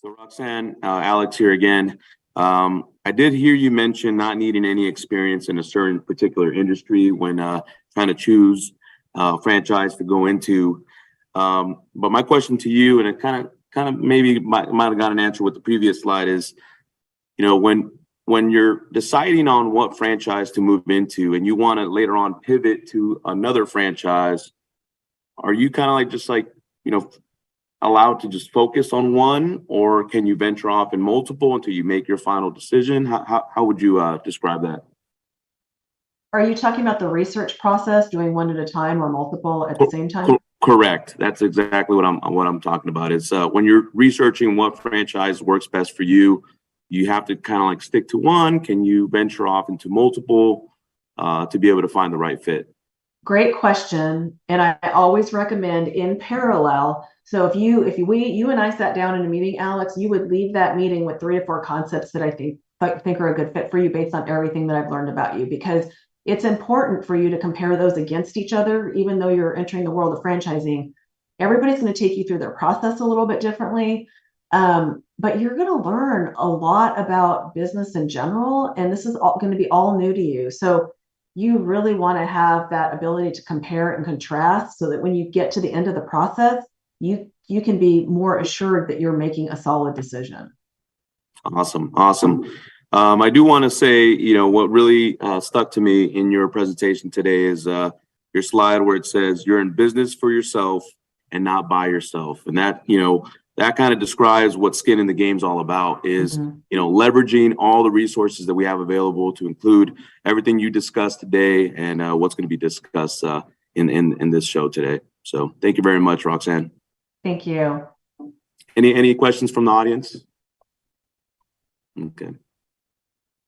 So Roxanne, Alex here again. I did hear you mention not needing any experience in a certain particular industry when trying to choose a franchise to go into. But my question to you, and it kind of maybe might have got an answer with the previous slide, is, you know, when you're deciding on what franchise to move into and you want to later on pivot to another franchise, are you kind of like just like, you know, allowed to just focus on one, or can you venture off in multiple until you make your final decision? How would you describe that? Are you talking about the research process, doing one at a time or multiple at the same time? Correct. That's exactly what I'm talking about. Is when you're researching what franchise works best for you, you have to kind of like stick to one. Can you venture off into multiple to be able to find the right fit? Great question. And I always recommend in parallel. So if you and I sat down in a meeting, Alex, you would leave that meeting with 3 to 4 concepts that I think are a good fit for you based on everything that I've learned about you, because it's important for you to compare those against each other. Even though you're entering the world of franchising, everybody's going to take you through their process a little bit differently. But you're going to learn a lot about business in general, and this is all going to be all new to you. So you really want to have that ability to compare and contrast so that when you get to the end of the process, you can be more assured that you're making a solid decision. Awesome. I do want to say, you know, what really stuck to me in your presentation today is your slide where it says you're in business for yourself and not by yourself. And that, you know, that kind of describes what skin in the game's all about, is, you know, leveraging all the resources that we have available to include everything you discussed today and what's going to be discussed in this show today. So thank you very much, Roxanne. Thank you. Any questions from the audience? Okay.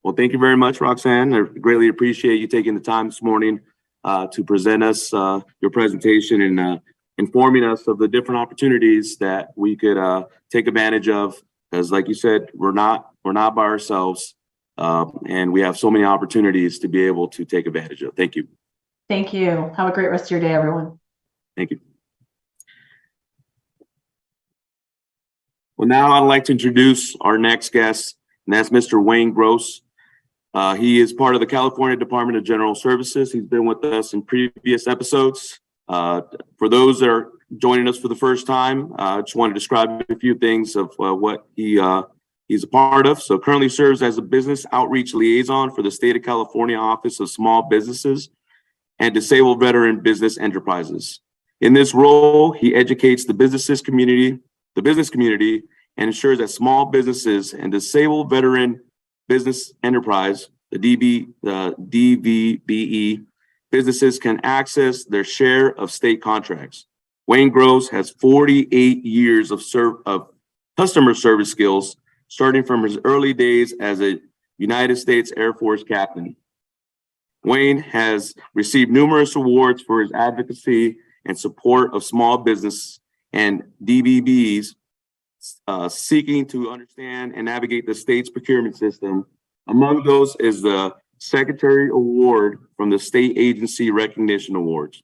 Well, thank you very much, Roxanne. I greatly appreciate you taking the time this morning to present us your presentation and informing us of the different opportunities that we could take advantage of. Because like you said, we're not by ourselves, and we have so many opportunities to be able to take advantage of. Thank you. Thank you. Have a great rest of your day, everyone. Thank you. Well, now I'd like to introduce our next guest, and that's Mr. Wayne Gross. He is part of the California Department of General Services. He's been with us in previous episodes. For those that are joining us for the first time, I just want to describe a few things of what he's a part of. So currently serves as a business outreach liaison for the State of California Office of Small Businesses and Disabled Veteran Business Enterprises. In this role, he educates the business community, and ensures that small businesses and disabled veteran business enterprise, the DVBE, businesses can access their share of state contracts. Wayne Gross has 48 years of customer service skills, starting from his early days as a United States Air Force captain. Wayne has received numerous awards for his advocacy and support of small business and DVBEs seeking to understand and navigate the state's procurement system. Among those is the Secretary Award from the State Agency Recognition Awards.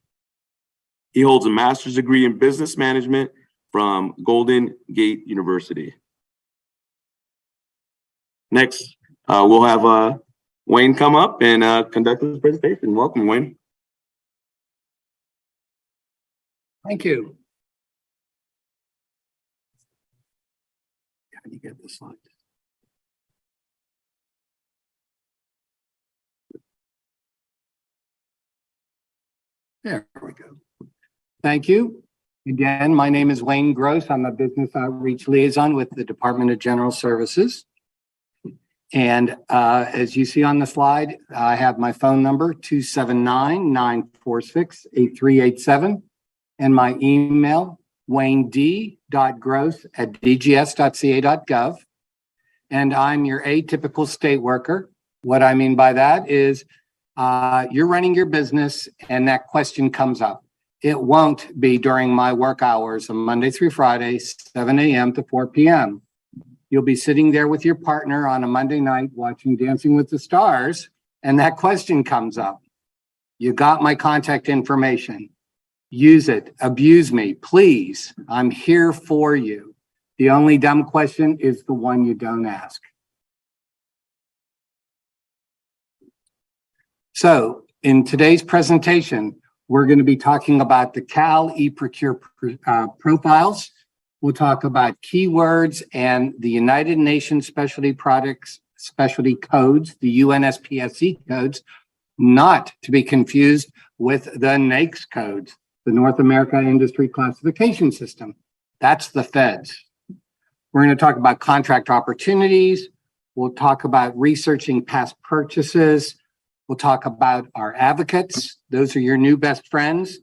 He holds a master's degree in business management from Golden Gate University. Next, we'll have Wayne come up and conduct his presentation. Welcome, Wayne. Thank you. How do you get this slide? There we go. Thank you. Again, my name is Wayne Gross. I'm a business outreach liaison with the Department of General Services. And as you see on the slide, I have my phone number, 279-946-8387, and my email, waynd.gross@dgs.ca.gov. And I'm your atypical state worker. What I mean by that is you're running your business and that question comes up. It won't be during my work hours on Monday through Friday, 7 a.m. to 4 p.m. You'll be sitting there with your partner on a Monday night watching Dancing with the Stars, and that question comes up. You got my contact information. Use it. Abuse me, please. I'm here for you. The only dumb question is the one you don't ask. So in today's presentation, we're going to be talking about the Cal eProcure profiles. We'll talk about keywords and the United Nations Specialty Products Specialty Codes, the UNSPSC codes, not to be confused with the NAICS codes, the North America Industry Classification System. That's the feds. We're going to talk about contract opportunities. We'll talk about researching past purchases. We'll talk about our advocates. Those are your new best friends.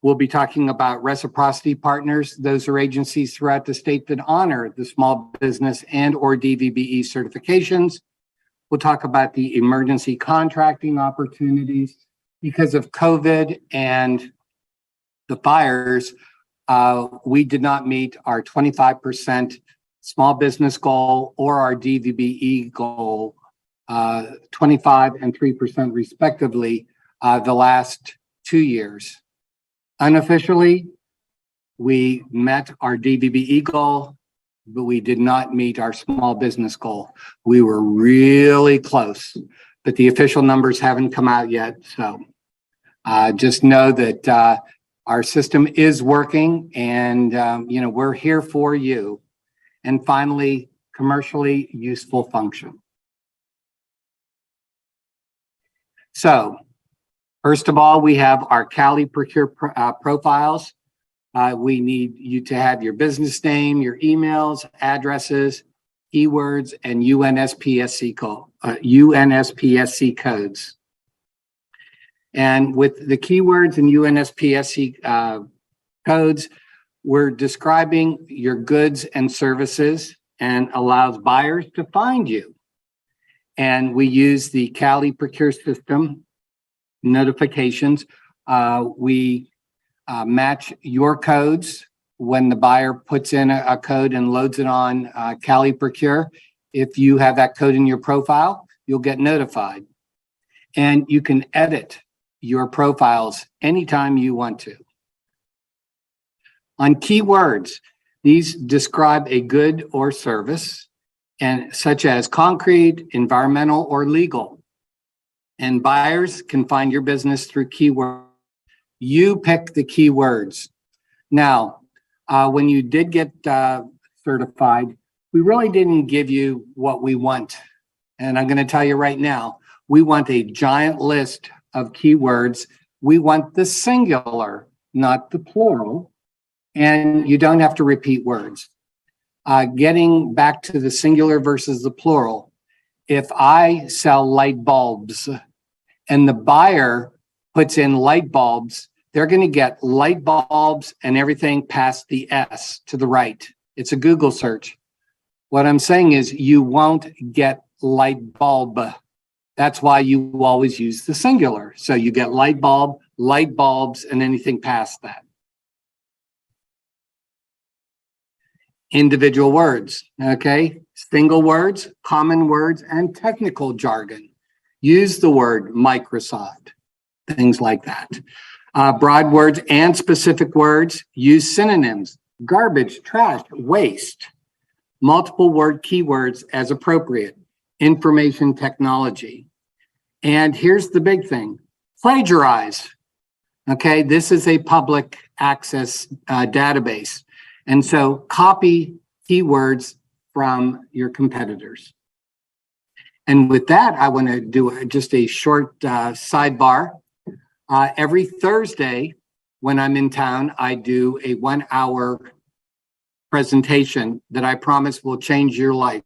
We'll be talking about reciprocity partners. Those are agencies throughout the state that honor the small business and or DVBE certifications. We'll talk about the emergency contracting opportunities. Because of COVID and the fires, we did not meet our 25% small business goal or our DVBE goal, 25 and 3% respectively, the last 2 years. Unofficially, we met our DVBE goal, but we did not meet our small business goal. We were really close, but the official numbers haven't come out yet. So just know that our system is working and we're here for you. And finally, commercially useful function. So first of all, we have our Cal eProcure profiles. We need you to have your business name, your emails, addresses, keywords, and UNSPSC codes. And with the keywords and UNSPSC codes, we're describing your goods and services and allows buyers to find you. And we use the Cal eProcure system notifications. We match your codes when the buyer puts in a code and loads it on Cal eProcure. If you have that code in your profile, you'll get notified. And you can edit your profiles anytime you want to. On keywords, these describe a good or service, and such as concrete, environmental, or legal. And buyers can find your business through keywords. You pick the keywords. Now, when you did get certified, we really didn't give you what we want. And I'm going to tell you right now, we want a giant list of keywords. We want the singular, not the plural. And you don't have to repeat words. Getting back to the singular versus the plural, if I sell light bulbs and the buyer puts in light bulbs, they're going to get light bulbs and everything past the S to the right. It's a Google search. What I'm saying is you won't get light bulb. That's why you always use the singular. So you get light bulb, light bulbs, and anything past that. Individual words, okay? Single words, common words, and technical jargon. Use the word Microsoft, things like that. Broad words and specific words, use synonyms, garbage, trash, waste. Multiple word keywords as appropriate, information technology. And here's the big thing, plagiarize. Okay, this is a public access database. And so copy keywords from your competitors. And with that, I want to do just a short sidebar. Every Thursday when I'm in town, I do a 1-hour presentation that I promise will change your life.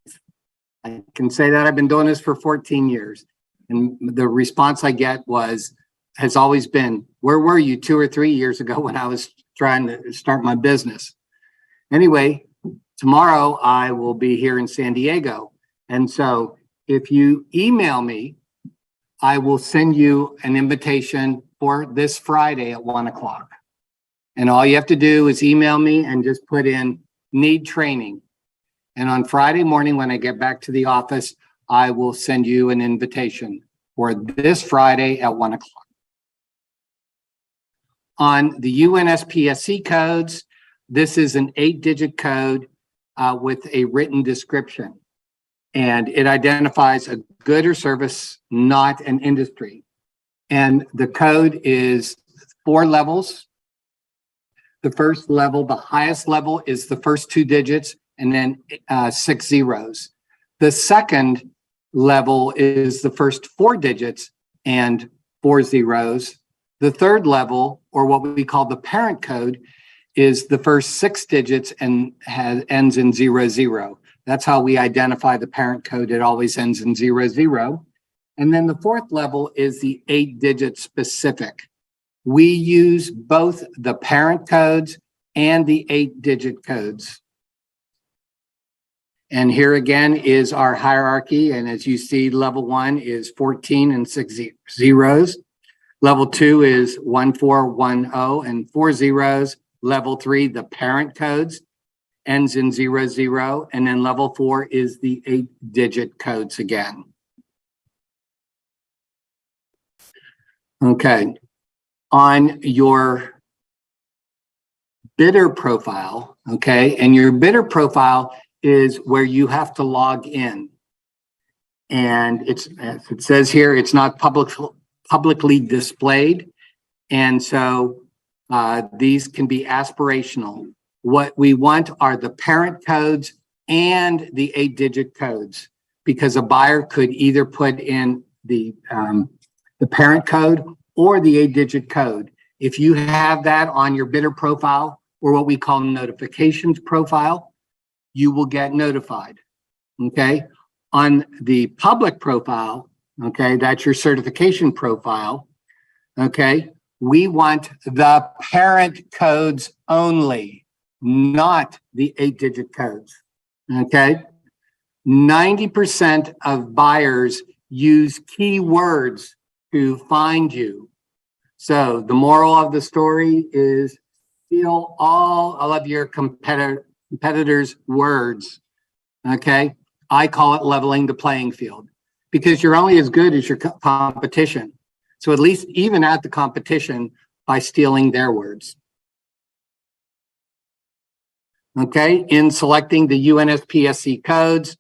I can say that I've been doing this for 14 years. And the response I get has always been, where were you 2 or 3 years ago when I was trying to start my business? Anyway, tomorrow I will be here in San Diego. And so if you email me, I will send you an invitation for this Friday at 1 o'clock. And all you have to do is email me and just put in need training. And on Friday morning, when I get back to the office, I will send you an invitation for this Friday at 1 o'clock. On the UNSPSC codes, this is an 8-digit code with a written description. And it identifies a good or service, not an industry. And the code is 4 levels. The first level, the highest level, is the first 2 digits and then 6 zeros. The second level is the first 4 digits and 4 zeros. The third level, or what we call the parent code, is the first 6 digits and ends in 00. That's how we identify the parent code. It always ends in 00. And then the fourth level is the 8-digit specific. We use both the parent codes and the 8-digit codes. And here again is our hierarchy. And as you see, level 1 is 14 and 6 zeros. Level 2 is 1410 and 4 zeros. Level 3, the parent codes, ends in 00. And then level 4 is the 8-digit codes again. Okay. On your bidder profile, okay, and your bidder profile is where you have to log in. And it's, as it says here, it's not publicly displayed. And so these can be aspirational. What we want are the parent codes and the 8-digit codes, because a buyer could either put in the parent code or the 8-digit code. If you have that on your bidder profile, or what we call notifications profile, you will get notified, okay? On the public profile, okay, that's your certification profile, okay? We want the parent codes only, not the 8-digit codes, okay? 90% of buyers use keywords to find you. So the moral of the story is steal all of your competitors' words, okay? I call it leveling the playing field because you're only as good as your competition. So at least even out the competition by stealing their words. Okay, in selecting the UNSPSC codes,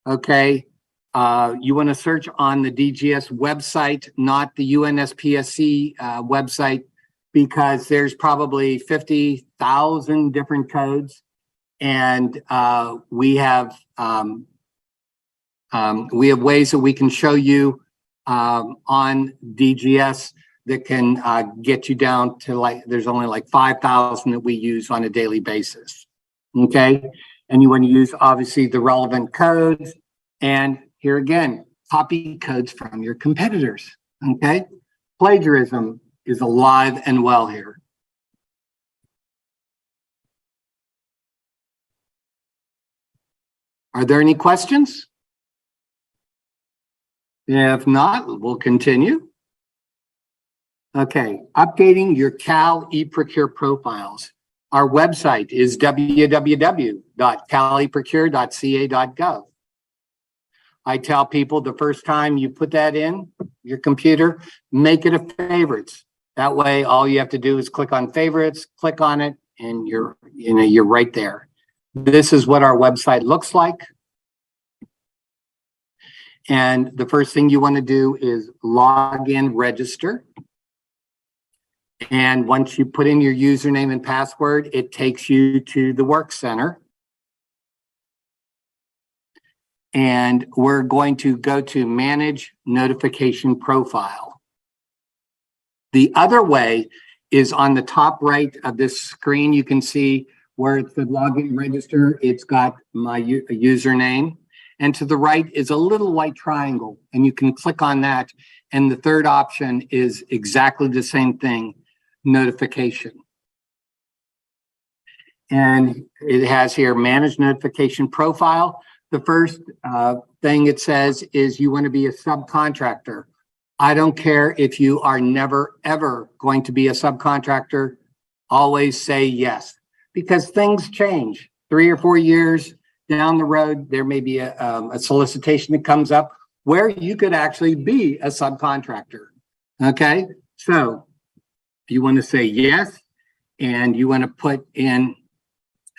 okay, you want to search on the DGS website, not the UNSPSC website, because there's probably 50,000 different codes, and we have ways that we can show you on DGS that can get you down to like, there's only like 5,000 that we use on a daily basis. Okay, and you want to use obviously the relevant codes, and here again, copy codes from your competitors. Okay, plagiarism is alive and well here. Are there any questions? If not, we'll continue. Okay, updating your Cal eProcure profiles. Our website is www.caleprocure.ca.gov. I tell people the first time you put that in your computer, make it a favorites. That way, all you have to do is click on favorites, click on it, and you're right there. This is what our website looks like. And the first thing you want to do is log in, register. And once you put in your username and password, it takes you to the work center. And we're going to go to manage notification profile. The other way is on the top right of this screen. You can see where it's the login register. It's got my username. And to the right is a little white triangle, and you can click on that. And the third option is exactly the same thing, notification. And it has here, manage notification profile. The first thing it says is you want to be a subcontractor. I don't care if you are never, ever going to be a subcontractor. Always say yes, because things change. 3 or 4 years down the road, there may be a solicitation that comes up where you could actually be a subcontractor. Okay, so you want to say yes, and you want to put in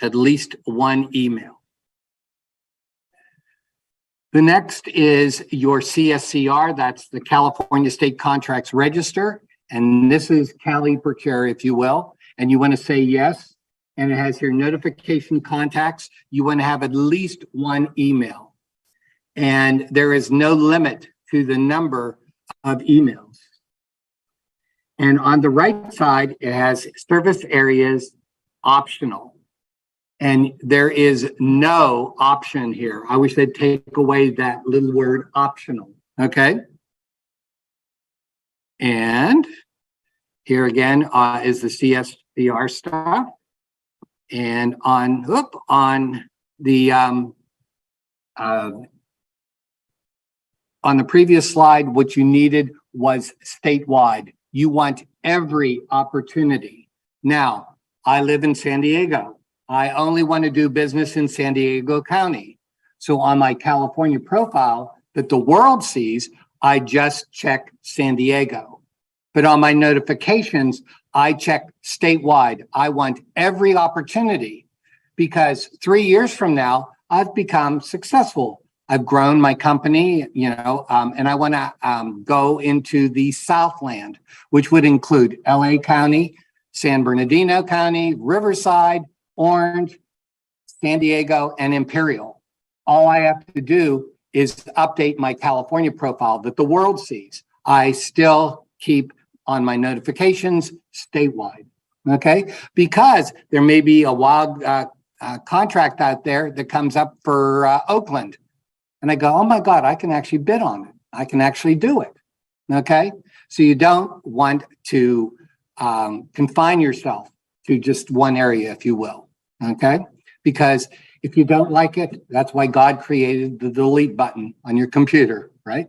at least one email. The next is your CSCR, that's the California State Contracts Register, and this is Cal eProcure, if you will, and you want to say yes, and it has your notification contacts. You want to have at least one email, and there is no limit to the number of emails. And on the right side, it has service areas optional. And there is no option here. I wish they'd take away that little word optional, okay? And here again is the CSCR stuff. And on the previous slide, what you needed was statewide. You want every opportunity. Now, I live in San Diego. I only want to do business in San Diego County. So on my California profile that the world sees, I just check San Diego. But on my notifications, I check statewide. I want every opportunity because 3 years from now, I've become successful. I've grown my company, and I want to go into the Southland, which would include LA County, San Bernardino County, Riverside, Orange, San Diego, and Imperial. All I have to do is update my California profile that the world sees. I still keep on my notifications statewide. Okay, because there may be a wild contract out there that comes up for Oakland. And I go, oh my God, I can actually bid on it. I can actually do it. Okay, so you don't want to confine yourself to just one area, if you will. Okay, because if you don't like it, that's why God created the delete button on your computer, right?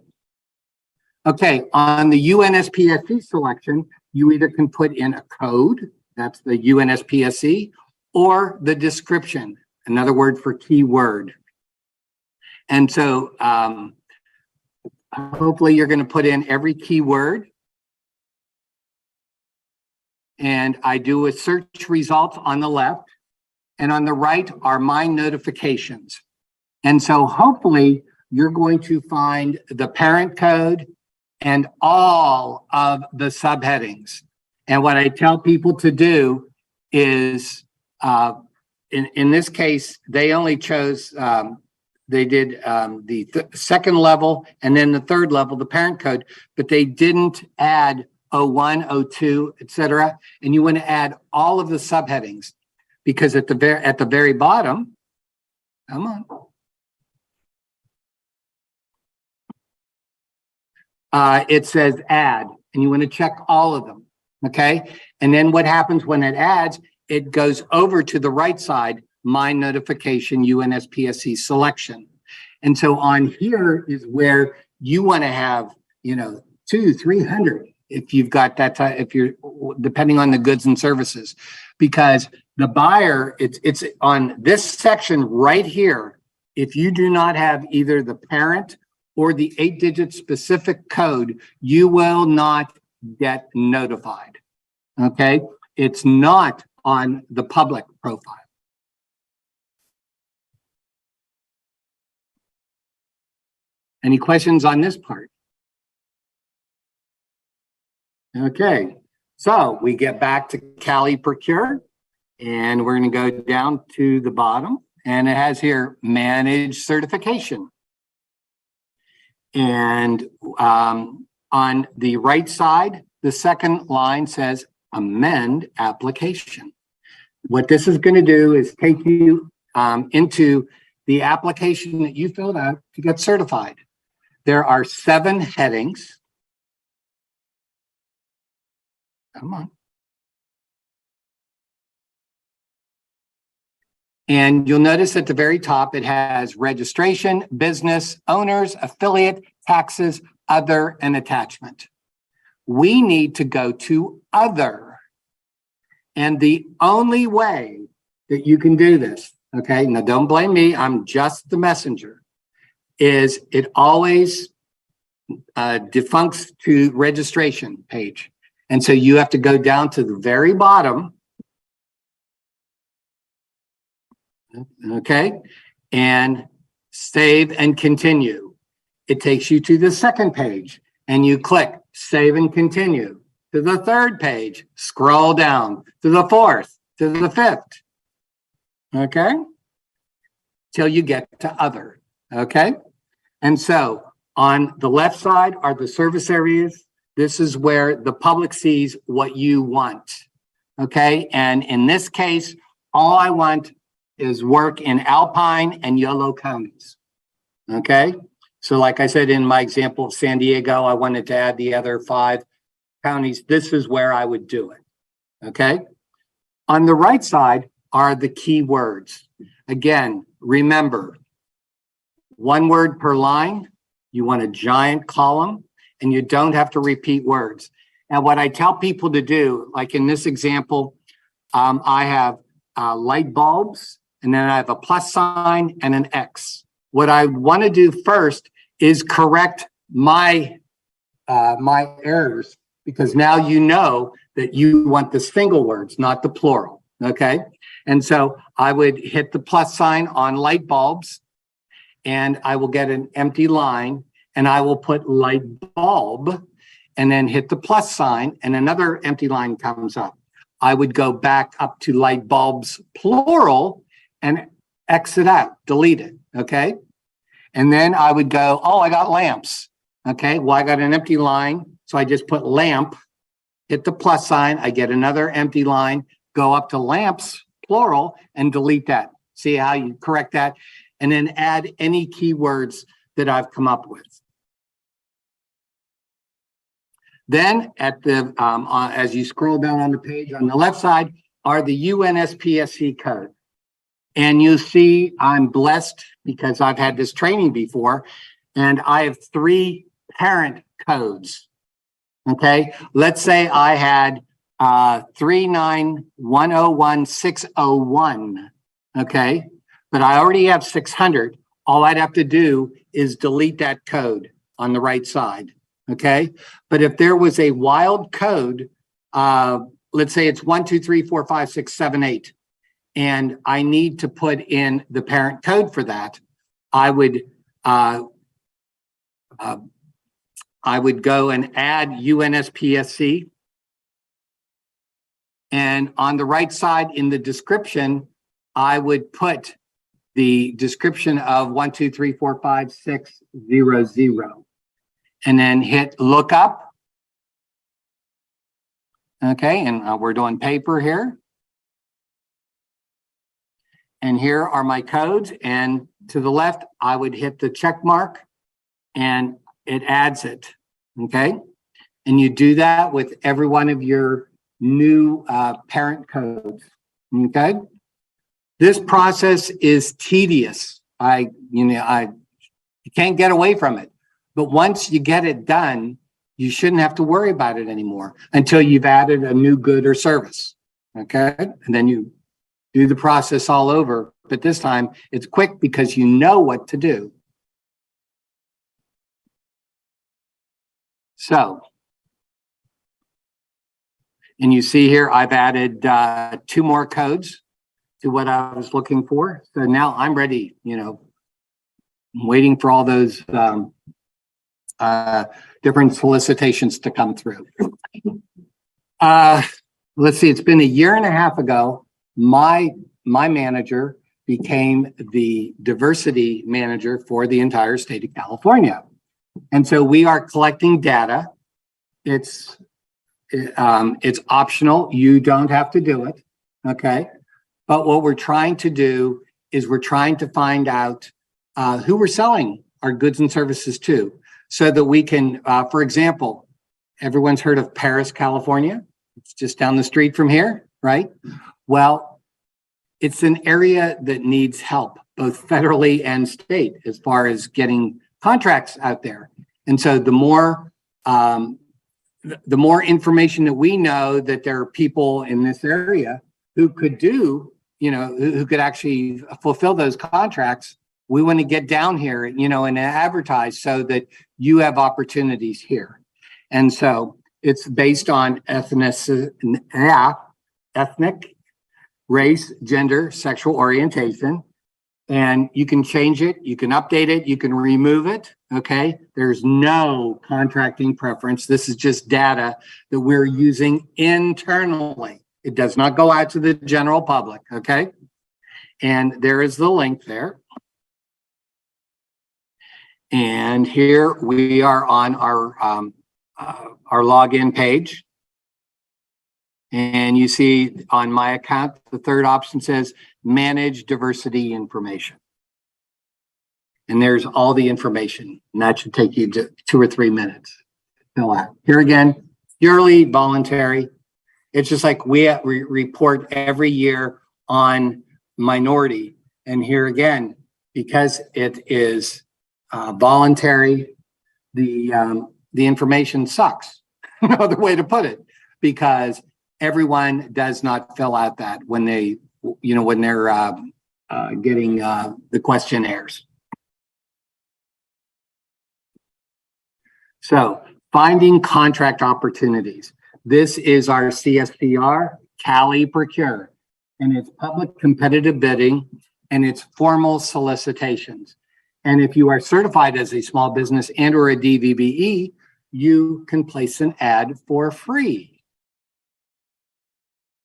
Okay, on the UNSPSC selection, you either can put in a code, that's the UNSPSC, or the description, another word for keyword. And so hopefully you're going to put in every keyword. And I do a search results on the left, and on the right are my notifications. And so hopefully you're going to find the parent code and all of the subheadings. And what I tell people to do is, in this case, they only chose, they did the second level and then the third level, the parent code, but they didn't add 01, 02, etc. And you want to add all of the subheadings, because at the very bottom, come on, it says add, and you want to check all of them. Okay, and then what happens when it adds? It goes over to the right side, my notification UNSPSC selection. And so on here is where you want to have, 200-300 if you've got that, if you're depending on the goods and services, because the buyer, it's on this section right here. If you do not have either the parent or the 8-digit specific code, you will not get notified. Okay, it's not on the public profile. Any questions on this part? Okay, so we get back to Cali Procure, and we're going to go down to the bottom, and it has here manage certification. And on the right side, the second line says amend application. What this is going to do is take you into the application that you filled out to get certified. There are 7 headings. Come on. And you'll notice at the very top, it has registration, business, owners, affiliate, taxes, other, and attachment. We need to go to other. And the only way that you can do this, okay, now don't blame me, I'm just the messenger, is it always defuncts to registration page. And so you have to go down to the very bottom, okay, and save and continue. It takes you to the second page, and you click save and continue. To the third page, scroll down to the fourth, to the fifth, okay, till you get to other, okay? And so on the left side are the service areas. This is where the public sees what you want, okay? And in this case, all I want is work in Alpine and Yolo counties, okay? So like I said, in my example of San Diego, I wanted to add the other 5 counties. This is where I would do it, okay? On the right side are the keywords. Again, remember, 1 word per line. You want a giant column, and you don't have to repeat words. Now, what I tell people to do, like in this example, I have light bulbs, and then I have a plus sign and an X. What I want to do first is correct my errors, because now you know that you want the single words, not the plural, okay? And so I would hit the plus sign on light bulbs, and I will get an empty line, and I will put light bulb, and then hit the plus sign, and another empty line comes up. I would go back up to light bulbs, plural, and exit out, delete it, okay? And then I would go, oh, I got lamps, okay? Well, I got an empty line, so I just put lamp, hit the plus sign, I get another empty line, go up to lamps, plural, and delete that. See how you correct that? And then add any keywords that I've come up with. Then at the, as you scroll down on the page on the left side are the UNSPSC code. And you see I'm blessed because I've had this training before, and I have 3 parent codes. Okay, let's say I had 39101-601. Okay, but I already have 600. All I'd have to do is delete that code on the right side. Okay, but if there was a wild code, let's say it's 1, 2, 3, 4, 5, 6, 7, 8, and I need to put in the parent code for that, I would go and add UNSPSC. And on the right side in the description, I would put the description of 1, 2, 3, 4, 5, 6, 0, 0. And then hit look up. Okay, and we're doing paper here. And here are my codes. And to the left, I would hit the check mark and it adds it. Okay, and you do that with every one of your new parent codes. Okay, this process is tedious. You can't get away from it. But once you get it done, you shouldn't have to worry about it anymore until you've added a new good or service. Okay, and then you do the process all over. But this time it's quick because you know what to do. So, and you see here, I've added 2 more codes to what I was looking for. So now I'm ready, I'm waiting for all those different solicitations to come through. Let's see, it's been a year and a half ago, my manager became the diversity manager for the entire state of California. And so we are collecting data. It's optional. You don't have to do it. Okay. But what we're trying to do is we're trying to find out who we're selling our goods and services to, so that we can, for example, everyone's heard of Paris, California. It's just down the street from here, right? Well, it's an area that needs help, both federally and state, as far as getting contracts out there. And so the more information that we know that there are people in this area who could do, who could actually fulfill those contracts, we want to get down here, and advertise so that you have opportunities here. And so it's based on ethnic, race, gender, sexual orientation. And you can change it, you can update it, you can remove it, okay? There's no contracting preference. This is just data that we're using internally. It does not go out to the general public, okay? And there is the link there. And here we are on our login page. And you see on my account, the third option says manage diversity information. And there's all the information, and that should take you 2 or 3 minutes to fill out. Here again, purely voluntary. It's just like we report every year on minority. And here again, because it is voluntary, the information sucks. No other way to put it, because everyone does not fill out that when they, when they're getting the questionnaires. So finding contract opportunities. This is our CSPR, Cali Procure, and it's public competitive bidding, and it's formal solicitations. And if you are certified as a small business and or a DVBE, you can place an ad for free.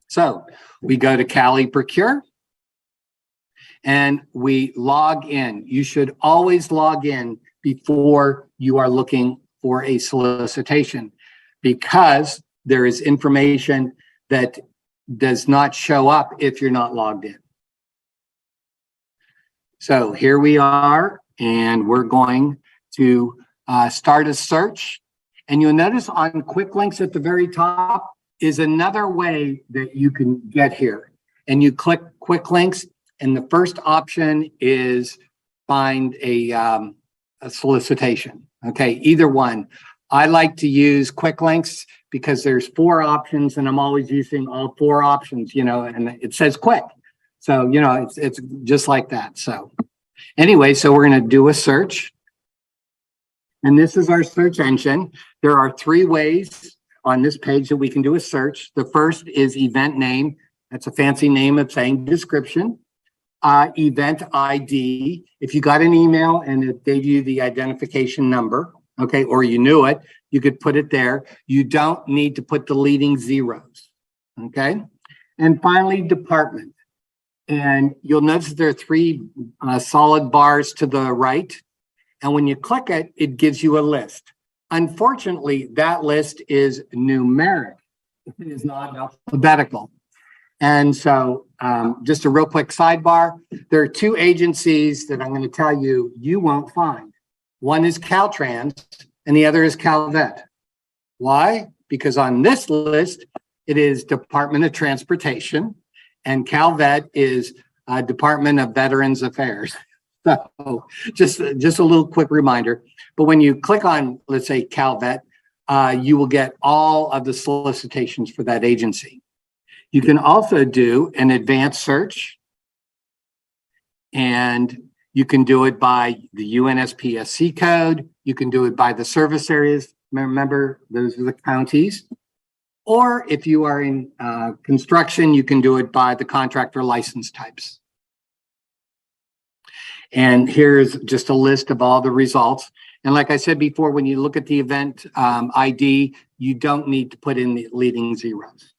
So we go to Cali Procure and we log in. You should always log in before you are looking for a solicitation, because there is information that does not show up if you're not logged in. So here we are, and we're going to start a search. And you'll notice on quick links at the very top is another way that you can get here. And you click quick links, and the first option is find a solicitation. Okay, either one. I like to use quick links because there's 4 options, and I'm always using all 4 options, you know, and it says quick. So, you know, it's just like that. So anyway, so we're going to do a search. And this is our search engine. There are 3 ways on this page that we can do a search. The first is event name. That's a fancy name of saying description. Event ID. If you got an email and it gave you the identification number, okay, or you knew it, you could put it there. You don't need to put the leading zeros, okay? And finally, department. And you'll notice there are 3 solid bars to the right. And when you click it, it gives you a list. Unfortunately, that list is numeric. It is not alphabetical. And so just a real quick sidebar, there are 2 agencies that I'm going to tell you you won't find. One is Caltrans and the other is Calvet. Why? Because on this list, it is Department of Transportation, and Calvet is Department of Veterans Affairs. So just a little quick reminder. But when you click on, let's say, Calvet, you will get all of the solicitations for that agency. You can also do an advanced search, and you can do it by the UNSPSC code. You can do it by the service areas. Remember, those are the counties. Or if you are in construction, you can do it by the contractor license types. And here's just a list of all the results. And like I said before, when you look at the event ID, you don't need to put in the leading zeros.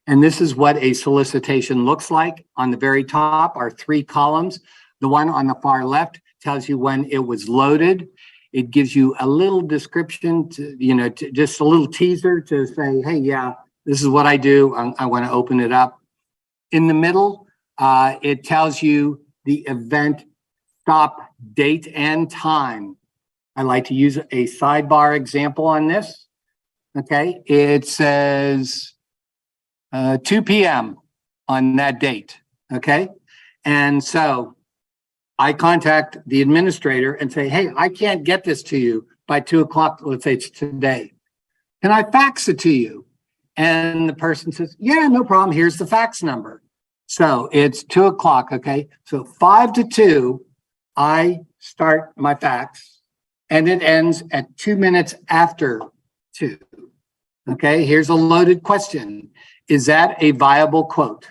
And this is what a solicitation looks like. On the very top are 3 columns. The one on the far left tells you when it was loaded. It gives you a little description, to, you know, just a little teaser to say, hey, yeah, this is what I do. I want to open it up. In the middle, it tells you the event stop date and time. I like to use a sidebar example on this. Okay, it says 2 p.m. on that date. Okay, and so I contact the administrator and say, hey, I can't get this to you by 2 o'clock. Let's say it's today. Can I fax it to you? And the person says, yeah, no problem. Here's the fax number. So it's 2 o'clock. Okay, so 5 to 2, I start my fax, and it ends at 2 minutes after 2. Okay, here's a loaded question. Is that a viable quote?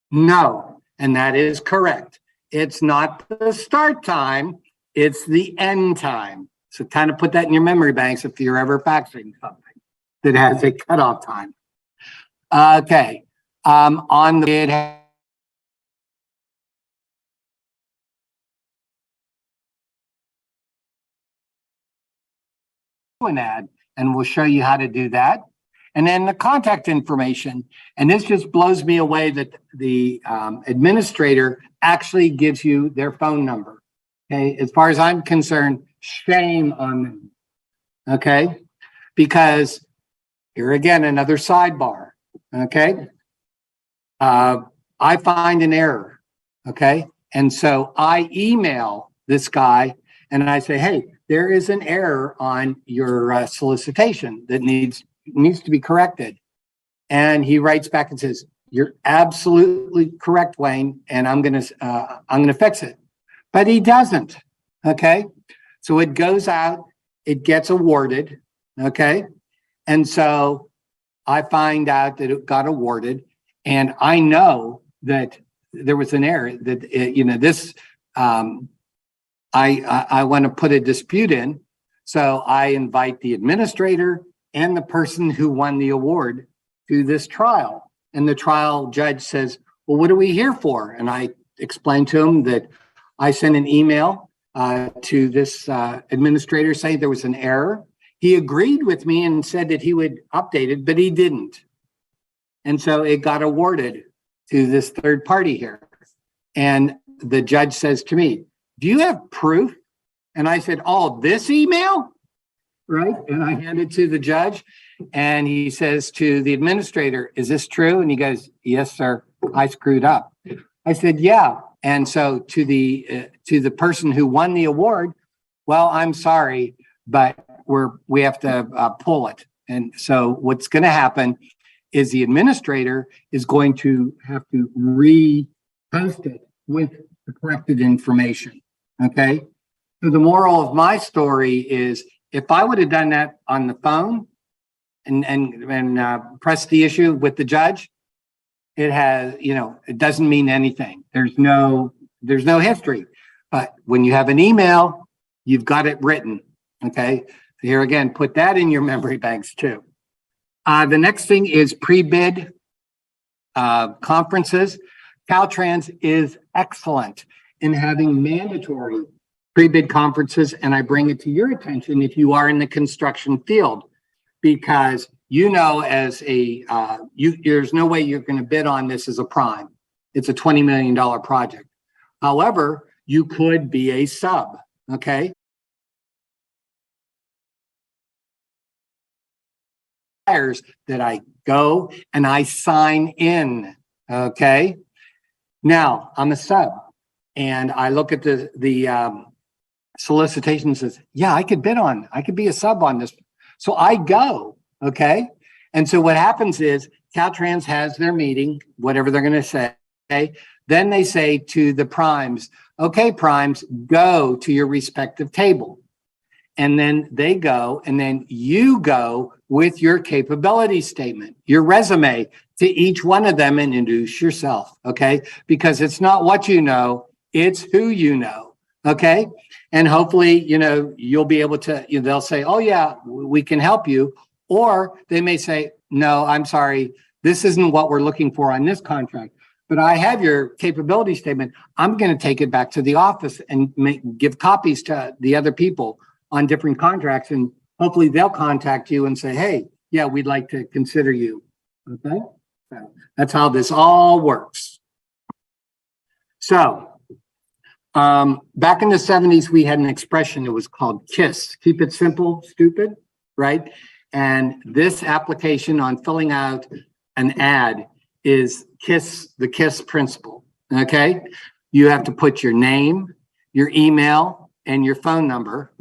No, and that is correct. It's not the start time, it's the end time. So kind of put that in your memory banks if you're ever faxing something that has a cutoff time. Okay, on the an ad, and we'll show you how to do that. And then the contact information. And this just blows me away that the administrator actually gives you their phone number. Okay, as far as I'm concerned, shame on them. Okay, because here again, another sidebar. Okay, I find an error. Okay, and so I email this guy and I say, hey, there is an error on your solicitation that needs to be corrected. And he writes back and says, you're absolutely correct, Wayne, and I'm gonna fix it. But he doesn't. Okay, so it goes out, it gets awarded. Okay, and so I find out that it got awarded, and I know that there was an error that this I want to put a dispute in. So I invite the administrator and the person who won the award to this trial. And the trial judge says, well, what are we here for? And I explained to him that I sent an email to this administrator saying there was an error He agreed with me and said that he would update it, but he didn't. And so it got awarded to this third party here. And the judge says to me, do you have proof? And I said, oh, this email? Right? And I hand it to the judge and he says to the administrator, is this true? And he goes, yes, sir, I screwed up. I said, yeah. And so to the person who won the award, well, I'm sorry, but we have to pull it. And so what's going to happen is the administrator is going to have to repost it with the corrected information. Okay. So the moral of my story is if I would have done that on the phone and pressed the issue with the judge, it has, it doesn't mean anything. There's no history. But when you have an email, you've got it written. Okay. So here again, put that in your memory banks too. The next thing is pre-bid conferences. Caltrans is excellent in having mandatory pre-bid conferences, and I bring it to your attention if you are in the construction field, because as there's no way you're going to bid on this as a prime. It's a $20 million project. However, you could be a sub, okay? That I go and I sign in, okay? Now, I'm a sub, and I look at the solicitation and says, yeah, I could be a sub on this. So I go, okay? And so what happens is Caltrans has their meeting, whatever they're going to say. Then they say to the primes, okay, primes, go to your respective table. And then they go, and then you go with your capability statement, your resume to each one of them and introduce yourself, okay? Because it's not what you know, it's who you know, okay? And hopefully, you'll be able to, they'll say, oh yeah, we can help you. Or they may say, no, I'm sorry, this isn't what we're looking for on this contract, but I have your capability statement. I'm going to take it back to the office and give copies to the other people on different contracts. And hopefully they'll contact you and say, hey, yeah, we'd like to consider you. Okay. So that's how this all works. So back in the 70s, we had an expression. It was called KISS. Keep it simple, stupid, right? And this application on filling out an ad is the KISS principle, okay? You have to put your name, your email, and your phone number.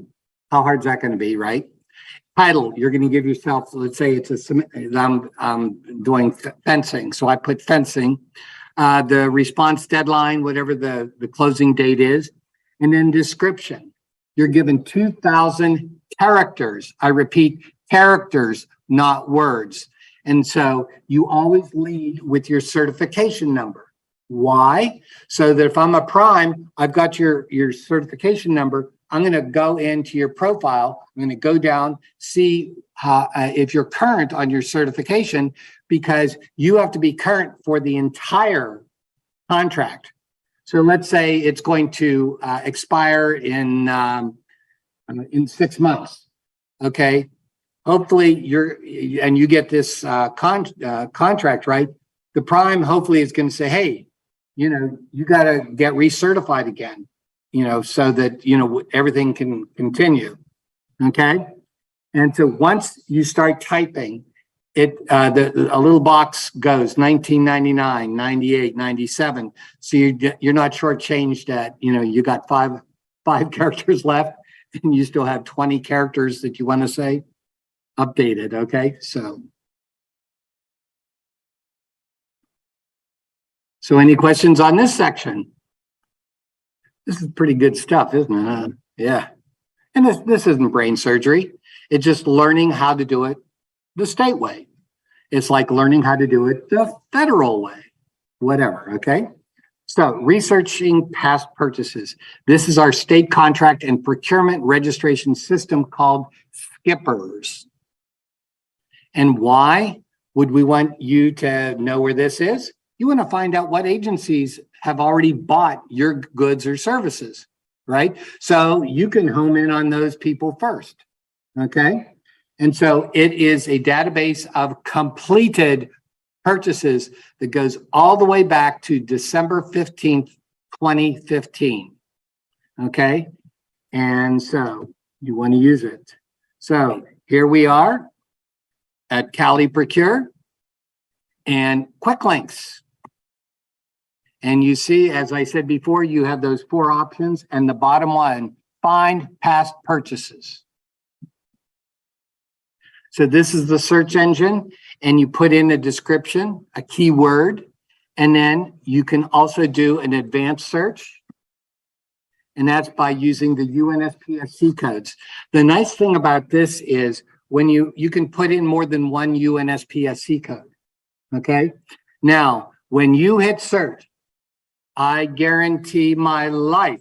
How hard is that going to be, right? Title, you're going to give yourself, let's say I'm doing fencing. So I put fencing, the response deadline, whatever the closing date is, and then description. You're given 2,000 characters. I repeat, characters, not words. And so you always lead with your certification number. Why? So that if I'm a prime, I've got your certification number. I'm going to go into your profile. I'm going to go down, see if you're current on your certification, because you have to be current for the entire contract. So let's say it's going to expire in 6 months. Okay. Hopefully you get this contract, right? The prime hopefully is going to say, hey, you got to get recertified again, so that, everything can continue. Okay. And so once you start typing it, a little box goes 1999, 98, 97. So you're not shortchanged that, you got five characters left and you still have 20 characters that you want to say updated. Okay. So any questions on this section? This is pretty good stuff, isn't it? Yeah. And this isn't brain surgery. It's just learning how to do it the state way. It's like learning how to do it the federal way, whatever. Okay. So researching past purchases. This is our state contract and procurement registration system called Skippers. And why would we want you to know where this is? You want to find out what agencies have already bought your goods or services, right? So you can home in on those people first, okay? And so it is a database of completed purchases that goes all the way back to December 15th, 2015. Okay. And so you want to use it. So here we are at Cal eProcure and quick links. And you see, as I said before, you have those 4 options, and the bottom one, find past purchases. So this is the search engine, and you put in a description, a keyword, and then you can also do an advanced search. And that's by using the UNSPSC codes. The nice thing about this is when you can put in more than one UNSPSC code. Okay. Now, when you hit search, I guarantee my life,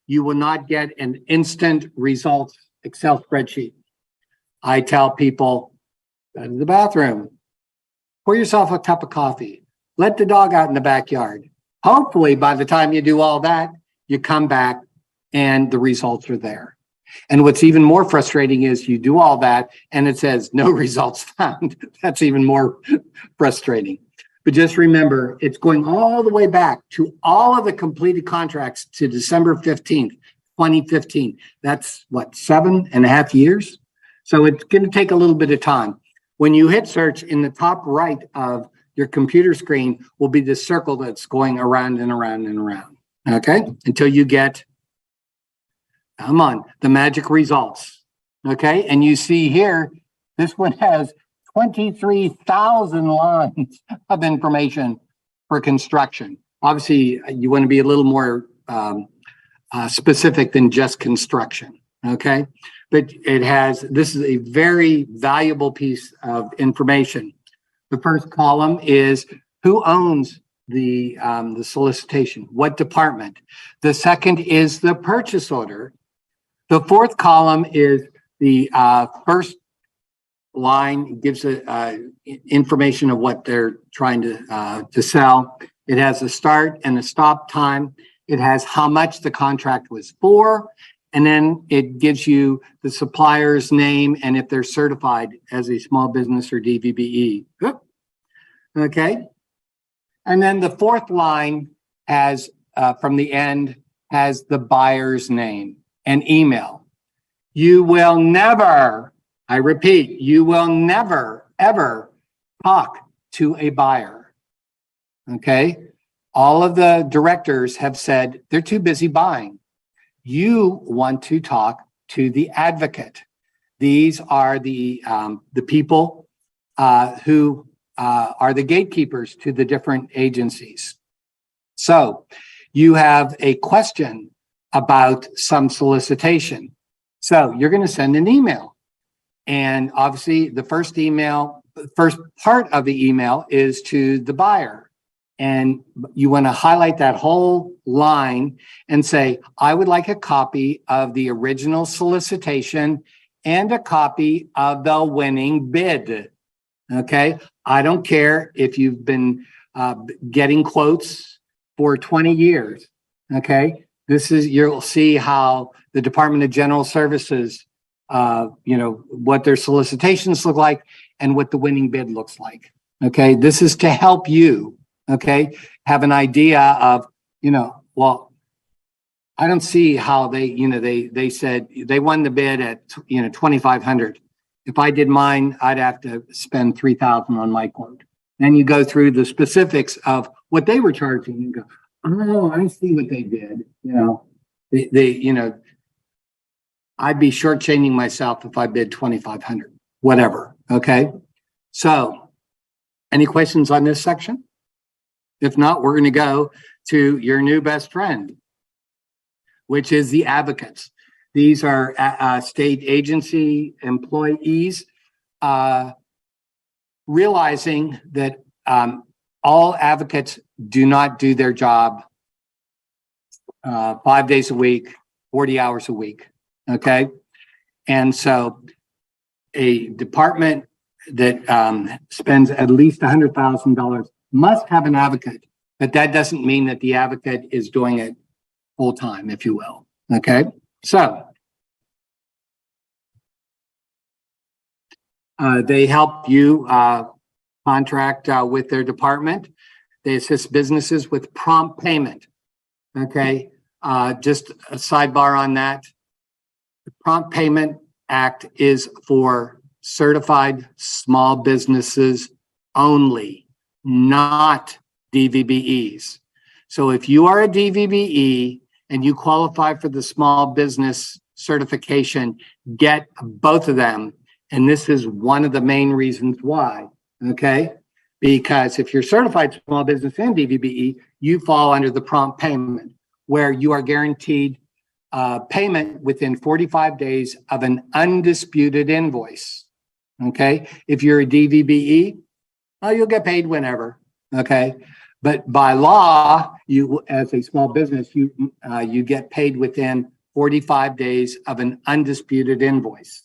you will not get an instant results Excel spreadsheet. I tell people, go to the bathroom, pour yourself a cup of coffee, let the dog out in the backyard. Hopefully, by the time you do all that, you come back and the results are there. And what's even more frustrating is you do all that and it says no results found. That's even more frustrating. But just remember, it's going all the way back to all of the completed contracts to December 15th, 2015. That's what, 7.5 years? So it's going to take a little bit of time. When you hit search, in the top right of your computer screen will be the circle that's going around and around and around. Okay, until you get, come on, the magic results. Okay, and you see here, this one has 23,000 lines of information for construction. Obviously, you want to be a little more specific than just construction. Okay, but it has, this is a very valuable piece of information. The first column is who owns the solicitation, what department. The second is the purchase order. The fourth column is the first line, gives information of what they're trying to sell. It has a start and a stop time. It has how much the contract was for, and then it gives you the supplier's name and if they're certified as a small business or DVBE. Okay. And then the fourth line has, from the end, has the buyer's name and email. You will never, I repeat, you will never, ever talk to a buyer. Okay. All of the directors have said they're too busy buying. You want to talk to the advocate. These are the people who are the gatekeepers to the different agencies. So you have a question about some solicitation. So you're going to send an email. And obviously the first part of the email is to the buyer. And you want to highlight that whole line and say, I would like a copy of the original solicitation and a copy of the winning bid. Okay. I don't care if you've been getting quotes for 20 years. Okay. This is, you'll see how the Department of General Services, what their solicitations look like and what the winning bid looks like. Okay. This is to help you, okay, have an idea of, well, I don't see how they said they won the bid at, $2,500. If I did mine, I'd have to spend $3,000 on my quote. Then you go through the specifics of what they were charging and go, oh, I see what they did. I'd be shortchanging myself if I bid $2,500, whatever. Okay. So any questions on this section? If not, we're going to go to your new best friend, which is the advocates. These are state agency employees realizing that all advocates do not do their job 5 days a week, 40 hours a week. Okay. And so a department that spends at least $100,000 must have an advocate, but that doesn't mean that the advocate is doing it full time, if you will. Okay. So They help you contract with their department. They assist businesses with prompt payment. Okay, just a sidebar on that. The Prompt Payment Act is for certified small businesses only, not DVBEs. So if you are a DVBE and you qualify for the small business certification, get both of them. And this is one of the main reasons why, okay? Because if you're certified small business and DVBE, you fall under the prompt payment, where you are guaranteed payment within 45 days of an undisputed invoice, okay? If you're a DVBE, you'll get paid whenever, okay? But by law, you, as a small business, you get paid within 45 days of an undisputed invoice.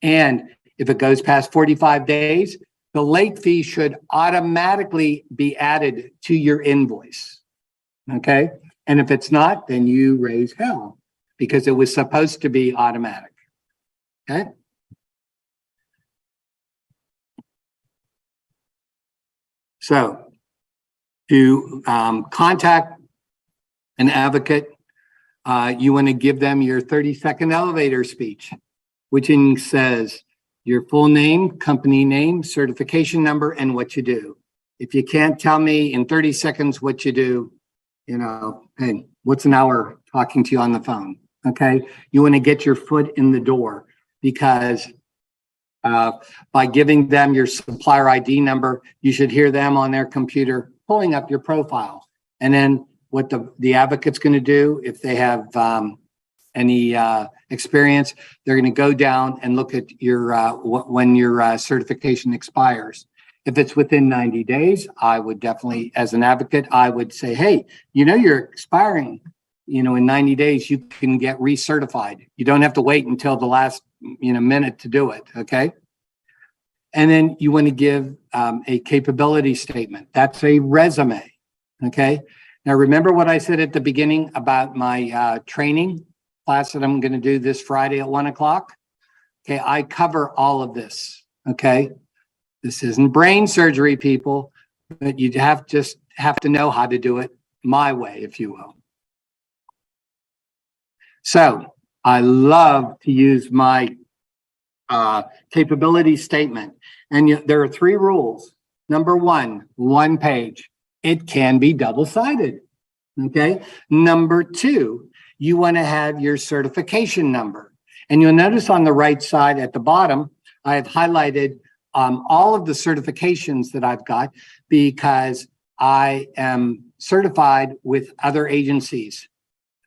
And if it goes past 45 days, the late fee should automatically be added to your invoice, okay? And if it's not, then you raise hell because it was supposed to be automatic, okay? So to contact an advocate, you want to give them your 30-second elevator speech, which says your full name, company name, certification number, and what you do. If you can't tell me in 30 seconds what you do, you know, hey, what's an hour talking to you on the phone, okay? You want to get your foot in the door because by giving them your supplier ID number, you should hear them on their computer pulling up your profile. And then what the advocate's going to do, if they have any experience, they're going to go down and look at your when your certification expires. If it's within 90 days, I would definitely, as an advocate, I would say, hey, you know, you're expiring, you know, in 90 days, you can get recertified. You don't have to wait until the last, you know, minute to do it, okay? And then you want to give a capability statement. That's a resume, okay? Now, remember what I said at the beginning about my training class that I'm going to do this Friday at 1 o'clock? Okay, I cover all of this, okay? This isn't brain surgery, people, but you have to know how to do it my way, if you will. So I love to use my capability statement. And there are 3 rules. Number 1, 1 page. It can be double-sided, okay? Number 2, you want to have your certification number. And you'll notice on the right side at the bottom, I have highlighted all of the certifications that I've got because I am certified with other agencies.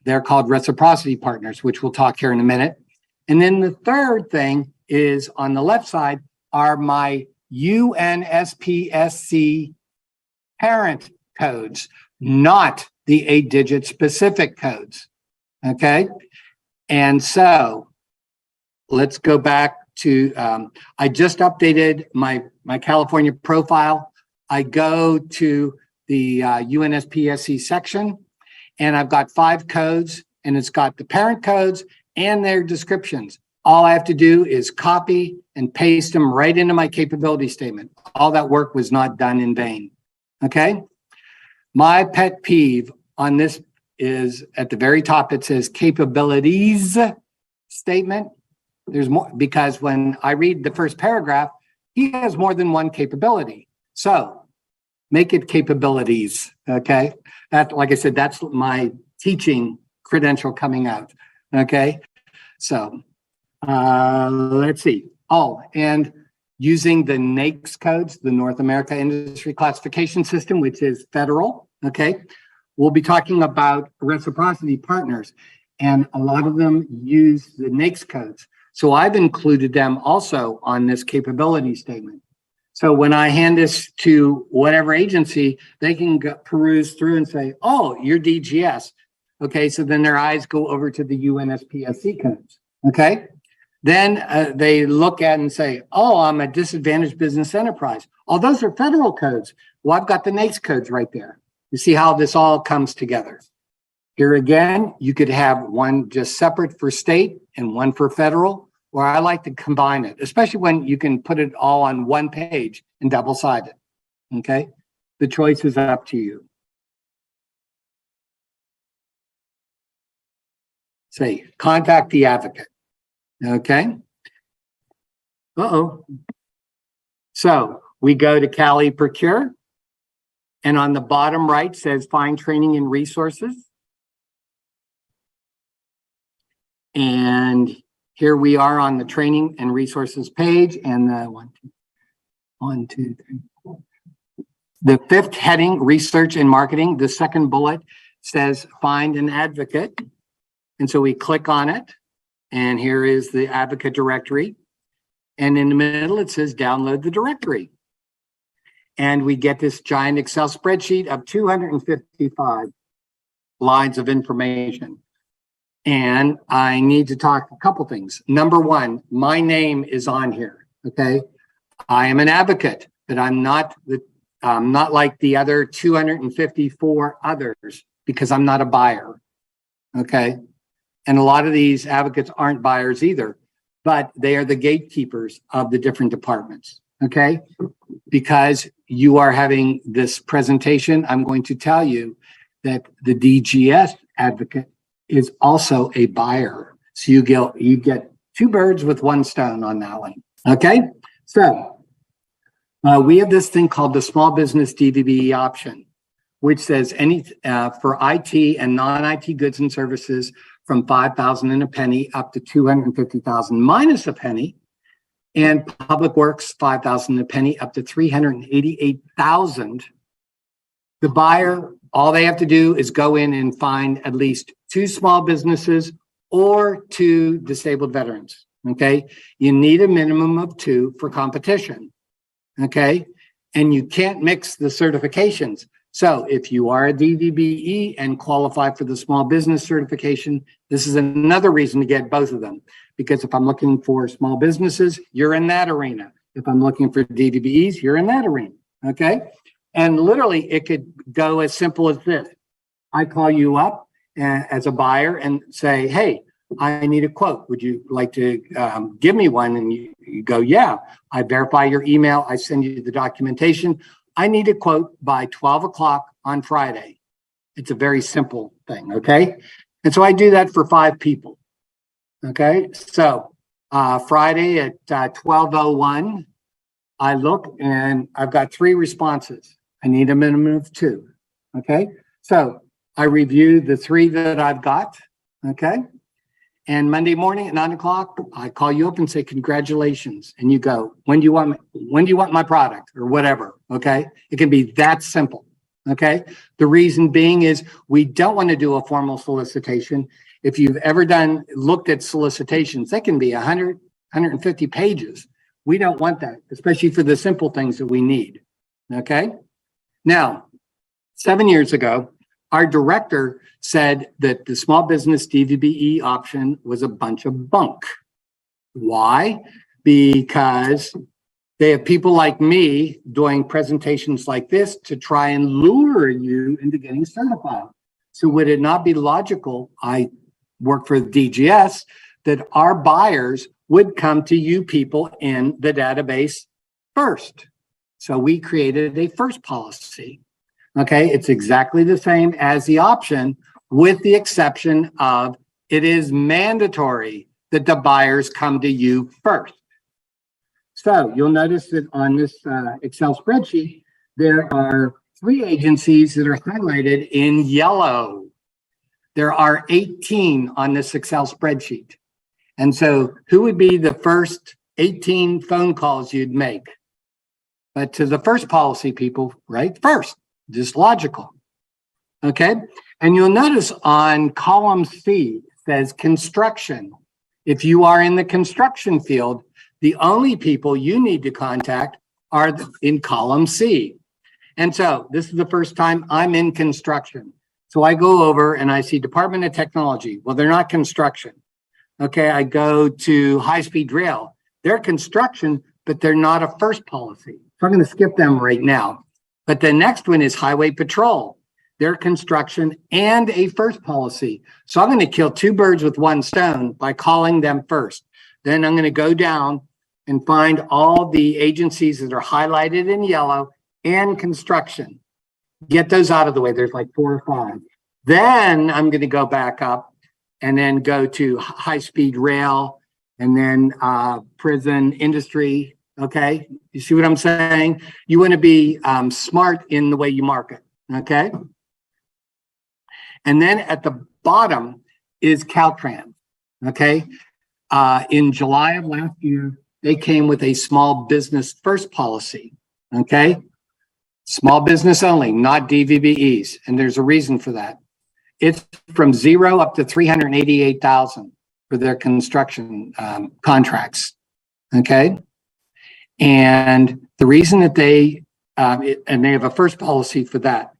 They're called reciprocity partners, which we'll talk here in a minute. And then the third thing is on the left side are my UNSPSC parent codes, not the 8-digit specific codes, okay? And so let's go back to, I just updated my California profile. I go to the UNSPSC section and I've got 5 codes and it's got the parent codes and their descriptions. All I have to do is copy and paste them right into my capability statement. All that work was not done in vain, okay? My pet peeve on this is at the very top, it says capabilities statement. There's more, because when I read the first paragraph, he has more than one capability. So make it capabilities, okay? That, like I said, that's my teaching credential coming out, okay? So let's see. Oh, and using the NAICS codes, the North America Industry Classification System, which is federal, okay? We'll be talking about reciprocity partners, and a lot of them use the NAICS codes. So I've included them also on this capability statement. So when I hand this to whatever agency, they can peruse through and say, oh, you're DGS. Okay, so then their eyes go over to the UNSPSC codes, okay? Then they look at and say, oh, I'm a disadvantaged business enterprise. Oh, those are federal codes. Well, I've got the NAICS codes right there. You see how this all comes together. Here again, you could have one just separate for state and one for federal, or I like to combine it, especially when you can put it all on one page and double-side it, okay? The choice is up to you. Say, contact the advocate, okay? So we go to Cal Procure, and on the bottom right says find training and resources. And here we are on the training and resources page, and the the fifth heading, research and marketing, the second bullet says find an advocate. And so we click on it, and here is the advocate directory. And in the middle, it says download the directory. And we get this giant Excel spreadsheet of 255 lines of information. And I need to talk a couple things. Number one, my name is on here, okay? I am an advocate, but I'm not like the other 254 others because I'm not a buyer, okay? And a lot of these advocates aren't buyers either, but they are the gatekeepers of the different departments, okay? Because you are having this presentation, I'm going to tell you that the DGS advocate is also a buyer. So you get two birds with one stone on that one, okay? So we have this thing called the small business DVBE option, which says any for IT and non-IT goods and services from 5,000 and a penny up to 250,000 minus a penny, and public works 5,000 and a penny up to 388,000. The buyer, all they have to do is go in and find at least 2 small businesses or 2 disabled veterans, okay? You need a minimum of 2 for competition, okay? And you can't mix the certifications. So if you are a DVBE and qualify for the small business certification, this is another reason to get both of them. Because if I'm looking for small businesses, you're in that arena. If I'm looking for DVBEs, you're in that arena, okay? And literally it could go as simple as this. I call you up as a buyer and say, hey, I need a quote. Would you like to give me one? And you go, yeah. I verify your email. I send you the documentation. I need a quote by 12 o'clock on Friday. It's a very simple thing, okay? And so I do that for 5 people, okay? So Friday at 12:01, I look and I've got 3 responses. I need a minimum of 2, okay? So I review the 3 that I've got, okay? And Monday morning at 9 o'clock, I call you up and say, congratulations. And you go, when do you want my product or whatever, okay? It can be that simple, okay? The reason being is we don't want to do a formal solicitation. If you've ever looked at solicitations, they can be 100, 150 pages. We don't want that, especially for the simple things that we need, okay? Now, 7 years ago, our director said that the small business DVBE option was a bunch of bunk. Why? Because they have people like me doing presentations like this to try and lure you into getting certified. So would it not be logical, I work for the DGS, that our buyers would come to you people in the database first? So we created a first policy. Okay, it's exactly the same as the option, with the exception of it is mandatory that the buyers come to you first. So you'll notice that on this Excel spreadsheet, there are 3 agencies that are highlighted in yellow. There are 18 on this Excel spreadsheet. And so who would be the first 18 phone calls you'd make? But to the first policy people, right? First. Just logical, okay? And you'll notice on column C, it says construction. If you are in the construction field, the only people you need to contact are in column C. And so this is the first time I'm in construction. So I go over and I see Department of Technology. Well, they're not construction. Okay, I go to high-speed rail. They're construction, but they're not a first policy. So I'm going to skip them right now. But the next one is Highway Patrol. They're construction and a first policy. So I'm going to kill 2 birds with 1 stone by calling them first. Then I'm going to go down and find all the agencies that are highlighted in yellow and construction. Get those out of the way. There's like 4 or 5. Then I'm going to go back up and then go to high-speed rail and then prison industry. Okay, you see what I'm saying? You want to be smart in the way you market. Okay. And then at the bottom is Caltrans. Okay. In July of last year, they came with a small business first policy. Okay. Small business only, not DVBEs. And there's a reason for that. It's from 0 up to 388,000 for their construction contracts. Okay. And the reason that they, and they have a first policy for that.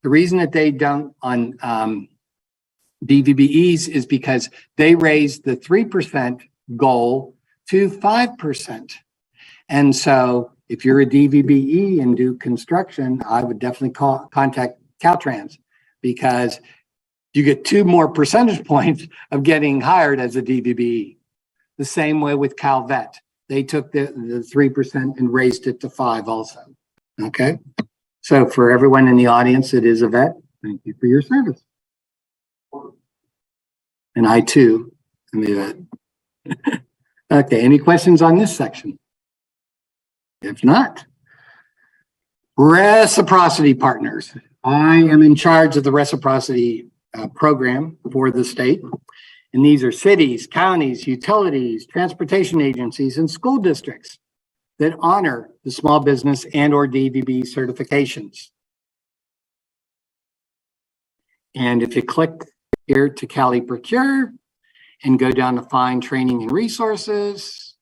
The reason that they don't on DVBEs is because they raised the 3% goal to 5%. And so if you're a DVBE and do construction, I would definitely contact Caltrans, because you get 2 more percentage points of getting hired as a DVBE. The same way with Calvet. They took the 3% and raised it to 5 also. Okay. So for everyone in the audience that is a vet, thank you for your service. And I too am a vet. Okay, any questions on this section? If not, reciprocity partners. I am in charge of the reciprocity program for the state. And these are cities, counties, utilities, transportation agencies, and school districts that honor the small business and or DVB certifications. And if you click here to Cali Procure and go down to find training and resources,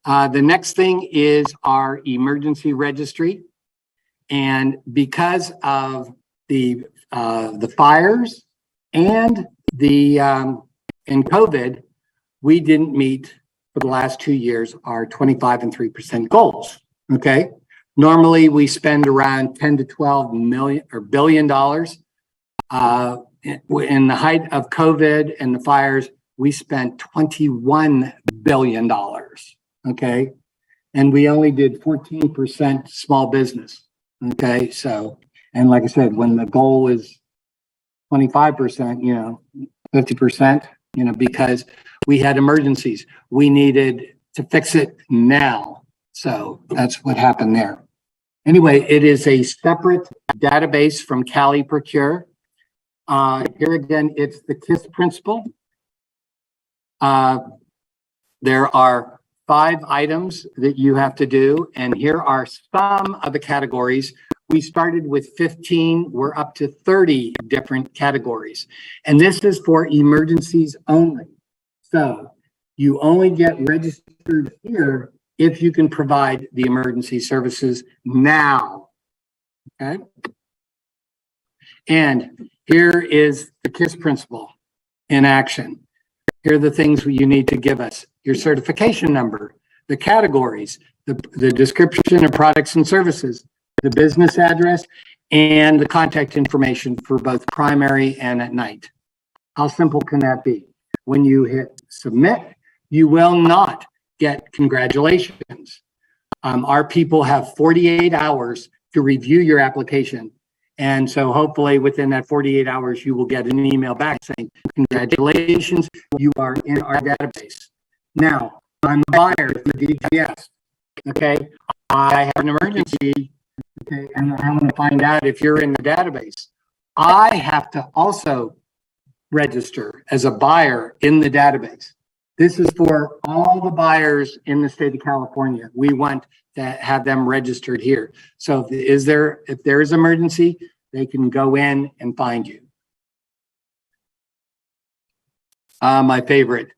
the next thing is our emergency registry. And because of the fires and in COVID, we didn't meet for the last 2 years our 25 and 3% goals. Okay. Normally we spend around 10 to 12 million or billion dollars. In the height of COVID and the fires, we spent $21 billion. Okay. And we only did 14% small business. Okay. So, and like I said, when the goal is 25%, 50%, because we had emergencies. We needed to fix it now. So that's what happened there. Anyway, it is a separate database from Cali Procure. Here again, it's the KISS principle. There are 5 items that you have to do, and here are some of the categories. We started with 15, we're up to 30 different categories. And this is for emergencies only. So you only get registered here if you can provide the emergency services now. Okay. And here is the KISS principle in action. Here are the things you need to give us: your certification number, the categories, the description of products and services, the business address, and the contact information for both primary and at night. How simple can that be? When you hit submit, you will not get congratulations. Our people have 48 hours to review your application. And so hopefully within that 48 hours, you will get an email back saying, congratulations, you are in our database. Now, I'm a buyer for DGS. Okay, I have an emergency. Okay, and I want to find out if you're in the database. I have to also register as a buyer in the database. This is for all the buyers in the state of California. We want to have them registered here. So if there is emergency, they can go in and find you. My favorite,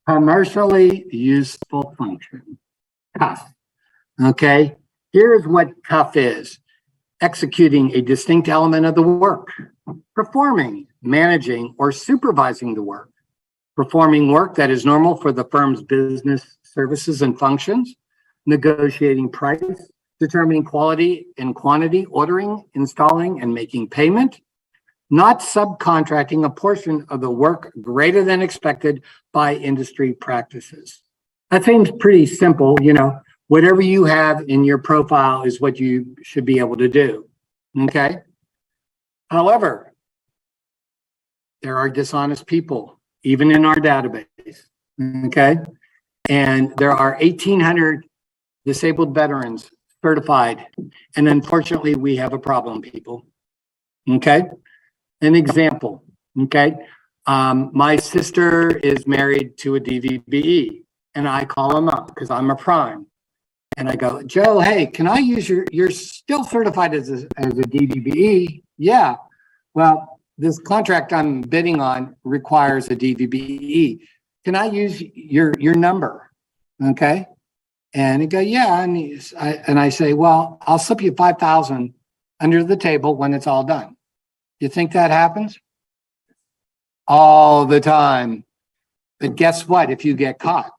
commercially useful function, CUF. Okay. Here's what CUF is: executing a distinct element of the work, performing, managing, or supervising the work, performing work that is normal for the firm's business services and functions, negotiating price, determining quality and quantity, ordering, installing, and making payment, not subcontracting a portion of the work greater than expected by industry practices. That seems pretty simple, you know, whatever you have in your profile is what you should be able to do, okay? However, there are dishonest people, even in our database, okay? And there are 1,800 disabled veterans certified. And unfortunately, we have a problem, people, okay? An example, okay? My sister is married to a DVBE, and I call him up because I'm a prime. And I go, Joe, hey, can I use you're still certified as a DVBE? Yeah. Well, this contract I'm bidding on requires a DVBE. Can I use your number? Okay. And he go, yeah. And I say, well, I'll slip you 5,000 under the table when it's all done. You think that happens? All the time. But guess what? If you get caught,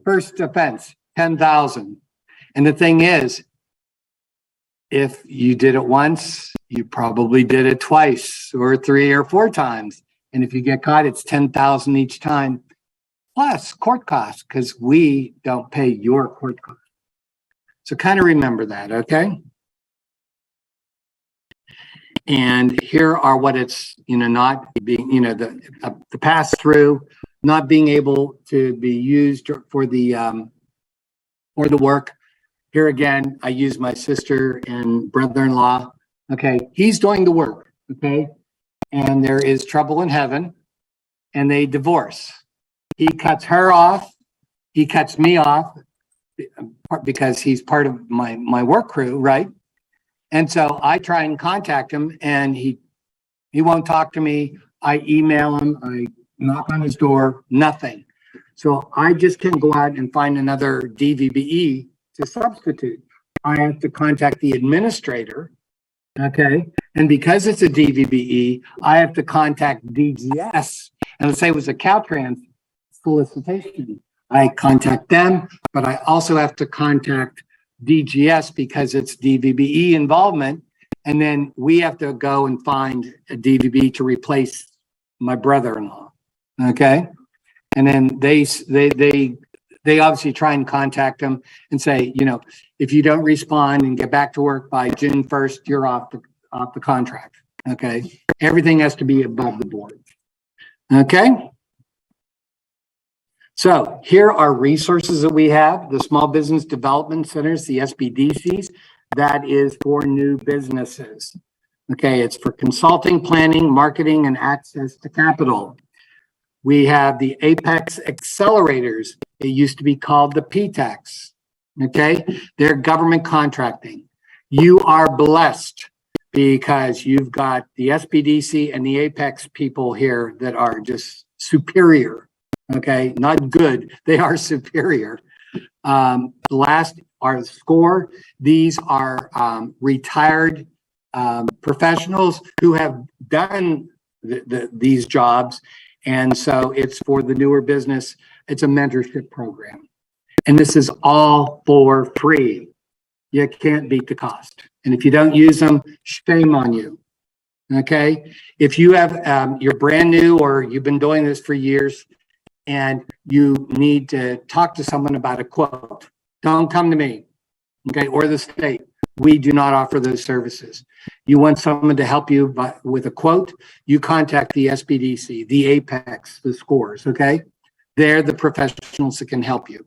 first offense, 10,000. And the thing is, if you did it once, you probably did it twice or 3 or 4 times. And if you get caught, it's 10,000 each time, plus court costs, because we don't pay your court costs. So kind of remember that, okay? And here are what it's, you know, not being, you know, the pass through, not being able to be used for the work. Here again, I use my sister and brother-in-law. Okay, he's doing the work, okay? And there is trouble in heaven, and they divorce. He cuts her off, he cuts me off, because he's part of my work crew, right? And so I try and contact him, and he won't talk to me. I email him, I knock on his door, nothing. So I just can't go out and find another DVBE to substitute. I have to contact the administrator, okay? And because it's a DVBE, I have to contact DGS, and let's say it was a Caltrans solicitation. I contact them, but I also have to contact DGS because it's DVBE involvement, and then we have to go and find a DVB to replace my brother-in-law, okay? And then they obviously try and contact them and say, you know, if you don't respond and get back to work by June 1st, you're off the contract, okay? Everything has to be above the board, okay? So here are resources that we have, the Small Business Development Centers, the SBDCs, that is for new businesses. Okay, it's for consulting, planning, marketing, and access to capital. We have the Apex Accelerators. It used to be called the PTACs, okay? They're government contracting. You are blessed because you've got the SBDC and the Apex people here that are just superior. Okay, not good, they are superior. The last are SCORE. These are retired professionals who have done these jobs. And so it's for the newer business. It's a mentorship program. And this is all for free. You can't beat the cost. And if you don't use them, shame on you. Okay, if you have, you're brand new or you've been doing this for years, and you need to talk to someone about a quote, don't come to me, okay, or the state. We do not offer those services. You want someone to help you with a quote, you contact the SBDC, the Apex, the SCOREs, okay? They're the professionals that can help you.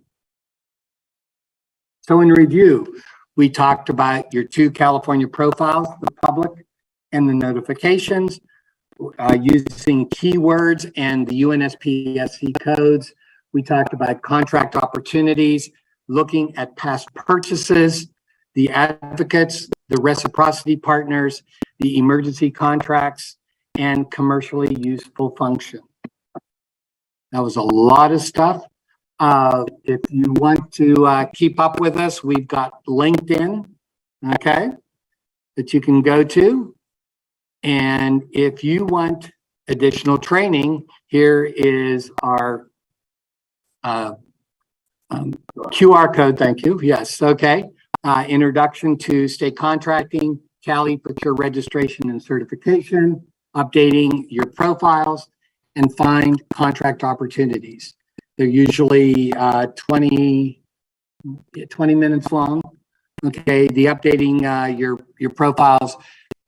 So in review, we talked about your 2 California profiles, the public and the notifications. Using keywords and the UNSPSC codes. We talked about contract opportunities, looking at past purchases, the advocates, the reciprocity partners, the emergency contracts, and commercially useful function. That was a lot of stuff. If you want to keep up with us, we've got LinkedIn, okay, that you can go to. And if you want additional training, here is our QR code. Thank you. Yes. Okay. Introduction to state contracting, Cal eProcure registration and certification, updating your profiles, and find contract opportunities. They're usually 20 minutes long. Okay, the updating your profiles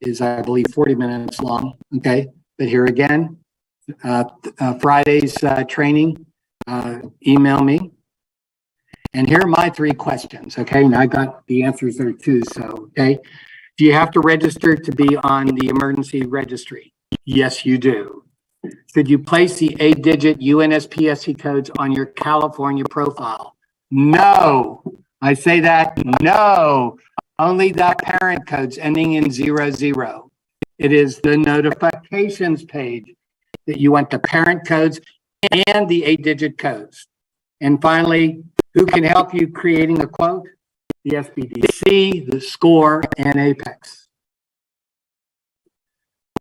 is, I believe, 40 minutes long. Okay, but here again, Friday's training, email me. And here are my 3 questions. Okay, and I got the answers there too. So, okay, do you have to register to be on the emergency registry? Yes, you do. Should you place the 8-digit UNSPSC codes on your California profile? No. I say that, no. Only the parent codes ending in 00. It is the notifications page that you want the parent codes and the 8-digit codes. And finally, who can help you creating a quote? The SBDC, the SCORE, and Apex.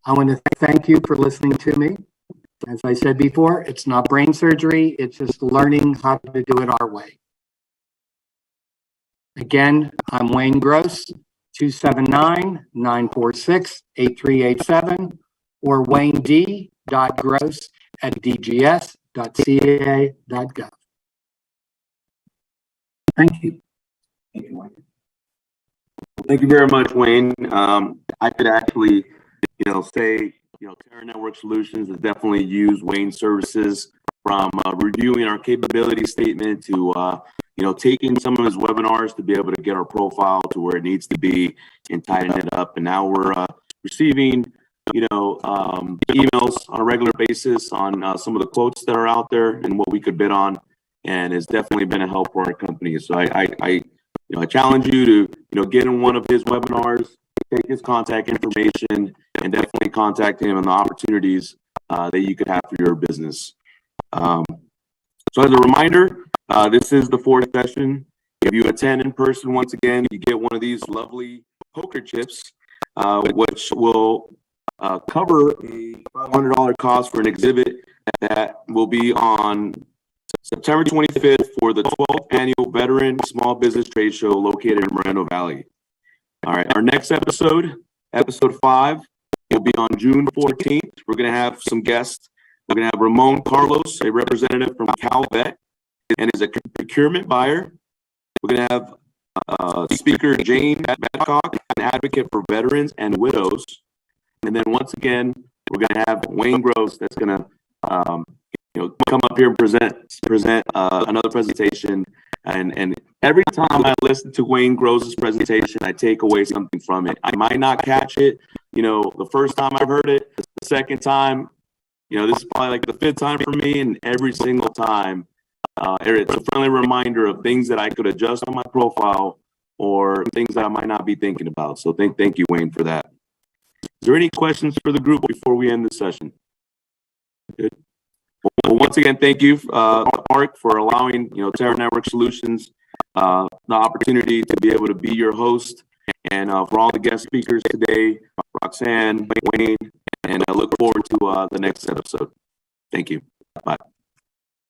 I want to thank you for listening to me. As I said before, it's not brain surgery. It's just learning how to do it our way. Again, I'm Wayne Gross, 279-946-8387, or wayne.d.gross@dgs.ca.gov. Thank you. Thank you very much, Wayne. I could actually, say, Terra Network Solutions has definitely used Wayne's services from reviewing our capability statement to, taking some of his webinars to be able to get our profile to where it needs to be and tighten it up. And now we're receiving, emails on a regular basis on some of the quotes that are out there and what we could bid on. And it's definitely been a help for our company. So I challenge you to, get in one of his webinars, take his contact information, and definitely contact him on the opportunities that you could have for your business. So as a reminder, this is the 4th session. If you attend in person, once again, you get one of these lovely poker chips, which will cover a $500 cost for an exhibit that will be on September 25th for the 12th annual Veteran Small Business Trade Show located in Moreno Valley. All right, our next episode, episode 5, will be on June 14th. We're going to have some guests. We're going to have Ramon Carlos, a representative from CalVet, and is a procurement buyer. We're going to have speaker Jane Badcock, an advocate for veterans and widows. And then once again, we're going to have Wayne Gross that's going to come up here and present another presentation. And every time I listen to Wayne Gross's presentation, I take away something from it. I might not catch it, the first time I've heard it, the second time, this is probably like the 5th time for me, and every single time, it's a friendly reminder of things that I could adjust on my profile or things that I might not be thinking about. So thank you, Wayne, for that. Is there any questions for the group before we end this session? Good. Well, once again, thank you, Mark, for allowing Terra Network Solutions the opportunity to be able to be your host, and for all the guest speakers today, Roxanne, Wayne, and I look forward to the next episode. Thank you. Bye.